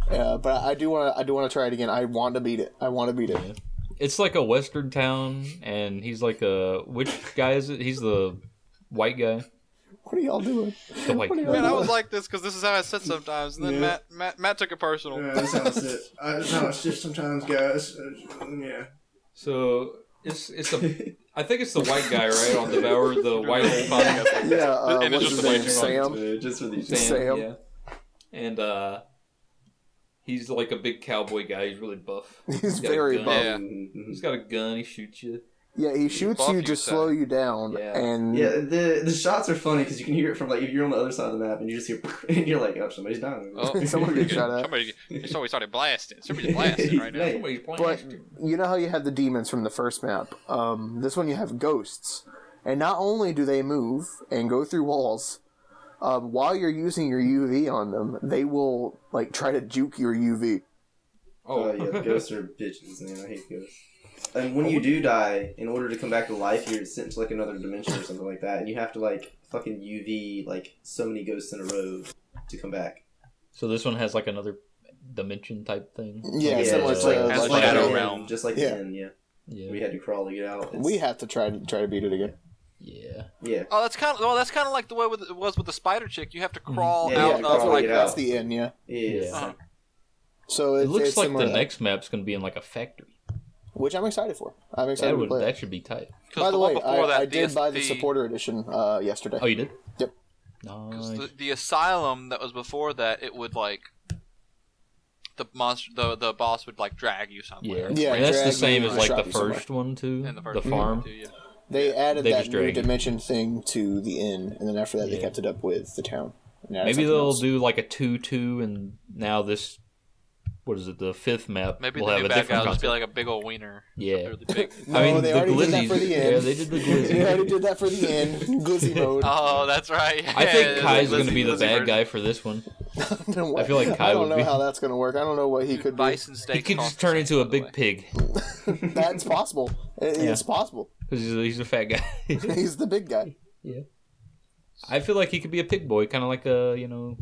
But I do want to try it again. I want to beat it. Yeah. It's like a western town, and he's like a which guy is it? He's the white guy. What are y'all doing? The white What are guy. y'all Man, I was like this because this is how I sit sometimes, and then Yeah. Matt took it personal. That's how I sit. That's how I sit sometimes, guys. Yeah. So it's a I think it's the white guy, right, on Devour, the white old podcast. Yeah, And it's what's just his way name? too Sam. Just for these. Sam. Yeah. And he's like a big cowboy guy. He's really buff. He's got a very gun. buff. Yeah. He's got a gun. He shoots you. Yeah, he shoots Buff, you you to say. slow you down, Yeah. and Yeah, the shots are funny because you can hear it from like if you're on the other side of the map and you just hear and you're like, oh, somebody's dying. Oh, Someone get shot at. Somebody started blasting. Somebody's blasting right now. Hey. Somebody's But playing. you know how you had the demons from the first map? This one you have ghosts. And not only do they move and go through walls, while you're using your UV on them, they will like try to juke your UV. Oh yeah, the ghosts are bitches, man. I hate ghosts. And when you do die, in order to come back to life, you're sent to like another dimension or something like that, and you have to like fucking UV like so many ghosts in a row to come back. So this one has like another dimension type thing. Yeah, Yeah, similar just to like, has just like Shadow the end, Realm. just like Yeah. the end, yeah. Yeah. We had to crawl to get out. We have to try to beat it again. Yeah. Yeah. Oh, that's kind of like the way it was with the spider chick. You have to crawl Yeah, out yeah, of crawl like to get That's out. the end, yeah. Yeah. Yeah. So It looks it's like similar the to that, next map's going to be in like a factory. which I'm excited for. I'm excited to play. That should be tight. By the one way, before that, I did buy the supporter edition yesterday. Oh, you did? Yep. Nice. the asylum that was before that, it would like the monster, the boss would like drag you somewhere. Yeah, Yeah, that's the drag same me as or like shove the you somewhere. first one too. In the first The one, farm. too, yeah. They added They that just new drag you. dimension thing to the inn, and then after that, they Yeah. kept it up with the town. And added Maybe something they'll else. do like a 2-2, and now this, what is it? The fifth map Maybe will the have new a bad guy different will just be concept. like a big old wiener. Yeah. Really big. No, I mean, they the already did that glizzies. for the end. Yeah, they did the glizzy. They already did that for the end. Glizzy mode. Oh, that's right. I think Yeah, Kai's the going to be the glizzy bad version. guy for this one. I feel like Kai I don't would know be. how that's going to work. I don't know what he could be. Bison He steak. could just turn into a big pig That's possible. It's possible. because he's a fat guy. He's the big guy. I feel like he could be a pig boy, kind of like a,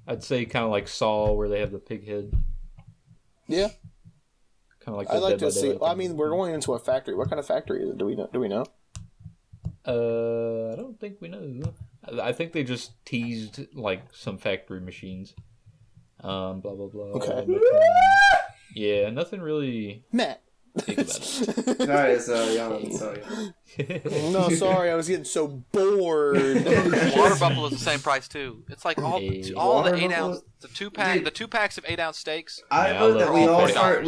I'd say kind of like Saw, where they have the pig head. Yeah, Kind of like. I the like Dead by to see. Daylight I thing. mean, we're going into a factory. What kind of factory is it? Do we know? I don't think we know. I think they just teased like some factory machines. Blah blah blah. Okay. Yeah, nothing really Matt. big about it. Alright, so Jan, sorry. No, sorry, I was getting so bored. Water buffalo is the same price too. It's like all Hey. the Water 8 buffalo? ounce, the 2-pack, Dude. the 2 packs of 8 ounce steaks. I Yeah, vote that they're we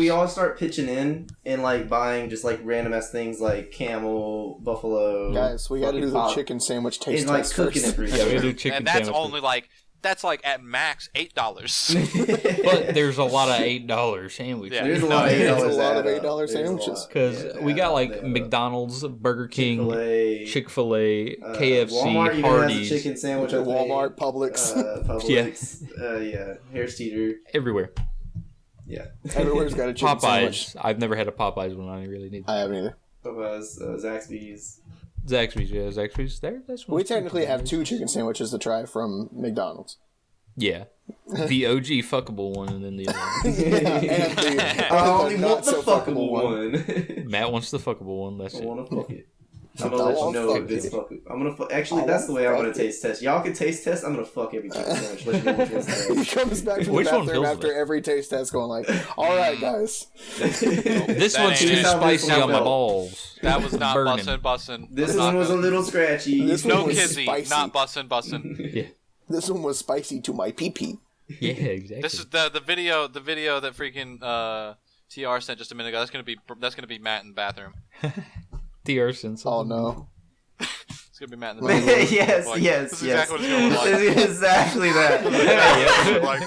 all all $40. start pitching in and like buying just like random ass things like camel, buffalo. Guys, we got to do the fucking chicken sandwich taste and like test cooking first. it for each Yeah, we other. do chicken And that's sandwich. only like at max $8. But there's a lot of $8 sandwiches. Yeah. There's a lot of There's $8 a lot of add up. $8 There's a sandwiches. lot. Because Yeah, we got they like add up. McDonald's, Burger King, Chick-fil-A, Chick-fil-A, KFC, Walmart even has a Hardee's, chicken sandwich. I think. Walmart, Publix. Publix. Yeah. Harris Teeter. everywhere. Yeah. Everywhere's got a chicken sandwich. Popeyes. I've never had a Popeyes one. I really need. I haven't either. Popeyes, Zaxby's. Zaxby's, yeah, Zaxby's. That's We technically have 2 chicken sandwiches to try from McDonald's. Yeah, the OG fuckable one, and then the other one. Yeah, and the, I and only the want the not-so-fuckable fuckable one. Matt wants the fuckable one. That's I it. want to fuck it. I'm I gonna let you wanna know fuck if it's it. fuck. I'm gonna actually. I That's the wanna way I'm fuck gonna it. taste test. Y'all can taste test. I'm gonna fuck every chicken sandwich. Let you know which one's the He best. comes back from Which the one bathroom feels after better? every taste test going like, all right, guys. This That one's ain't too it. spicy That on my felt. balls. That was not Burning. bussin'. This Not one was a good. little scratchy. This one No was kizzy, spicy. not bussin'. This one was spicy to my pee-pee. Yeah, exactly. This is the video that freaking TR sent just a minute ago. That's gonna be Matt in the bathroom. TR since. Oh, no. It's gonna be Matt in the bathroom. yes, Like, yes, this is yes. exactly what it's gonna look like. This is exactly that. Like,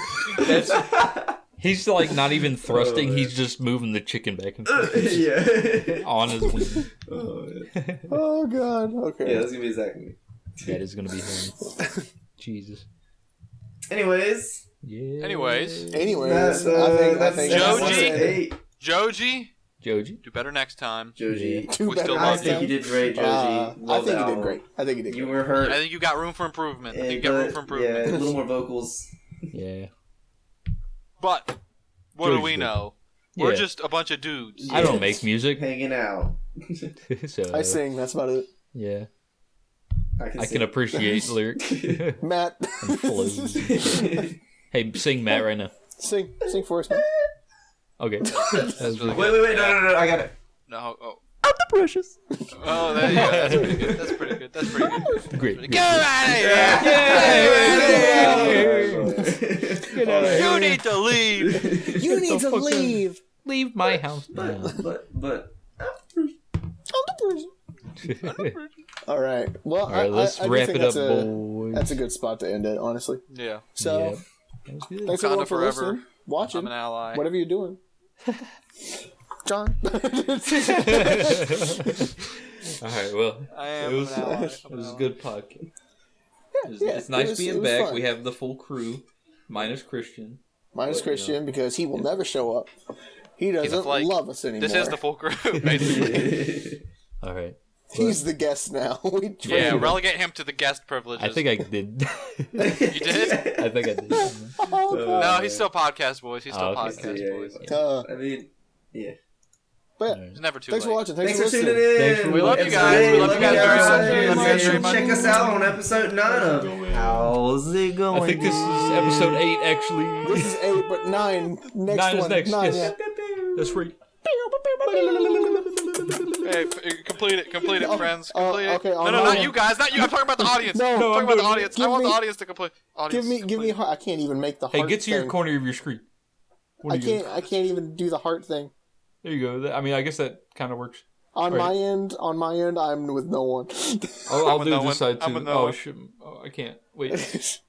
He's like not even thrusting. Oh, he's just moving the chicken back and forth yeah. on his wing. Oh, yeah. Oh, God. Okay. Yeah, that's gonna be exactly me. That is gonna be him. Jesus. Anyways, Yeah. Anyways, Anyways, I think Joji. Hey, Joji, Joji. do better next time. Joji. Too We bad still I I love think you did great, Joji. I Love think the you did album. great. I think you did You great. were hurt. I think you got room for improvement. I think you but- got room for improvement. Yeah, a little more vocals. Yeah. But what do Joji's we good. know? We're Yeah. just a bunch of dudes. I don't make music, Hanging out. so I sing. That's about it. yeah. I sing. can appreciate lyrics Matt, and flows. Hey, sing Matt right now. sing for us, man. Okay. That's really Wait, good. no, I got it. No, oh. I'm the precious. Oh, there you go. That's pretty good. That's pretty good. That's pretty good. Great. Get out of here! Get out of here. You need to leave. You need to fuck leave. Leave my house now. But All right. Well, All right, let's I do wrap think it up, that's boys. That's a good spot to end it, honestly. Yeah, So, Yeah. That was good. thanks Wakanda everyone for forever. listening, watching, I'm an ally. whatever you're doing. John. All right, well, I am it was, an ally. I'm it an was a ally. good podcast. yeah, It's nice it was being back. fun. We have the full crew, minus Christian. Minus But, you know. Christian, because he will never show up. He doesn't flake. love us anymore. This is the full group, basically. All right. He's the guest now. We Yeah, traded him. relegate him to the guest privileges. I think I did. You did? I think I did. Oh, God. No, he's still podcast boys. He's still Oh, okay. podcast boys. Uh, I mean, yeah. but It's never too thanks late. for watching. Thanks for for tuning listening. in. Thanks for We love you Episode guys. eight. We love you guys very much. Check us out on episode 9 of How's it going? I think this is episode 8, actually. This is 8, but 9. Next 9 is one. next, 9, yes. yeah. That's right. Hey, complete it, friends. Complete it. okay, no, on not my- you guys. Not you. I'm talking about the audience. No, I'm talking I'm about the doing it. audience. I Give want the me- audience to complete. Give me heart. I can't even make the heart. Hey, get to your thing. corner of your screen. What I are you can't. I can't even do the heart thing. There you go. I mean, I guess that kind of works. On Right. my end, I'm with no one. I'll with do no this one. side I'm too. with no Oh, one. shit. Oh, I can't. Wait.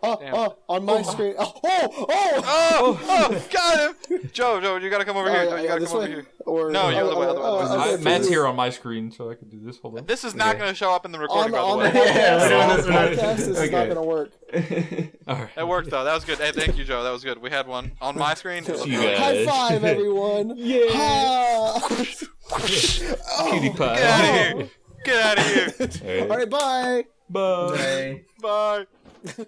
On my screen. Oh! Oh, got him. Joe, you gotta come over here. You gotta this come over way? here. Or, No, the other way, other way. okay, for Matt's you. here on my screen, so I can do this. Hold on. This is not gonna show up in the recording, by the On way. the podcast, Yeah, we're doing on the this. podcast, this is not going to work. All right. It worked though. That was good. Hey, thank you, Joe. That was good. We had one on my screen. It looked You good. guys. High five, everyone! Yeah. Ha! Cutie pie. Get out of here. Get out of here. All right. All right, bye. Bye. Bye. Bye.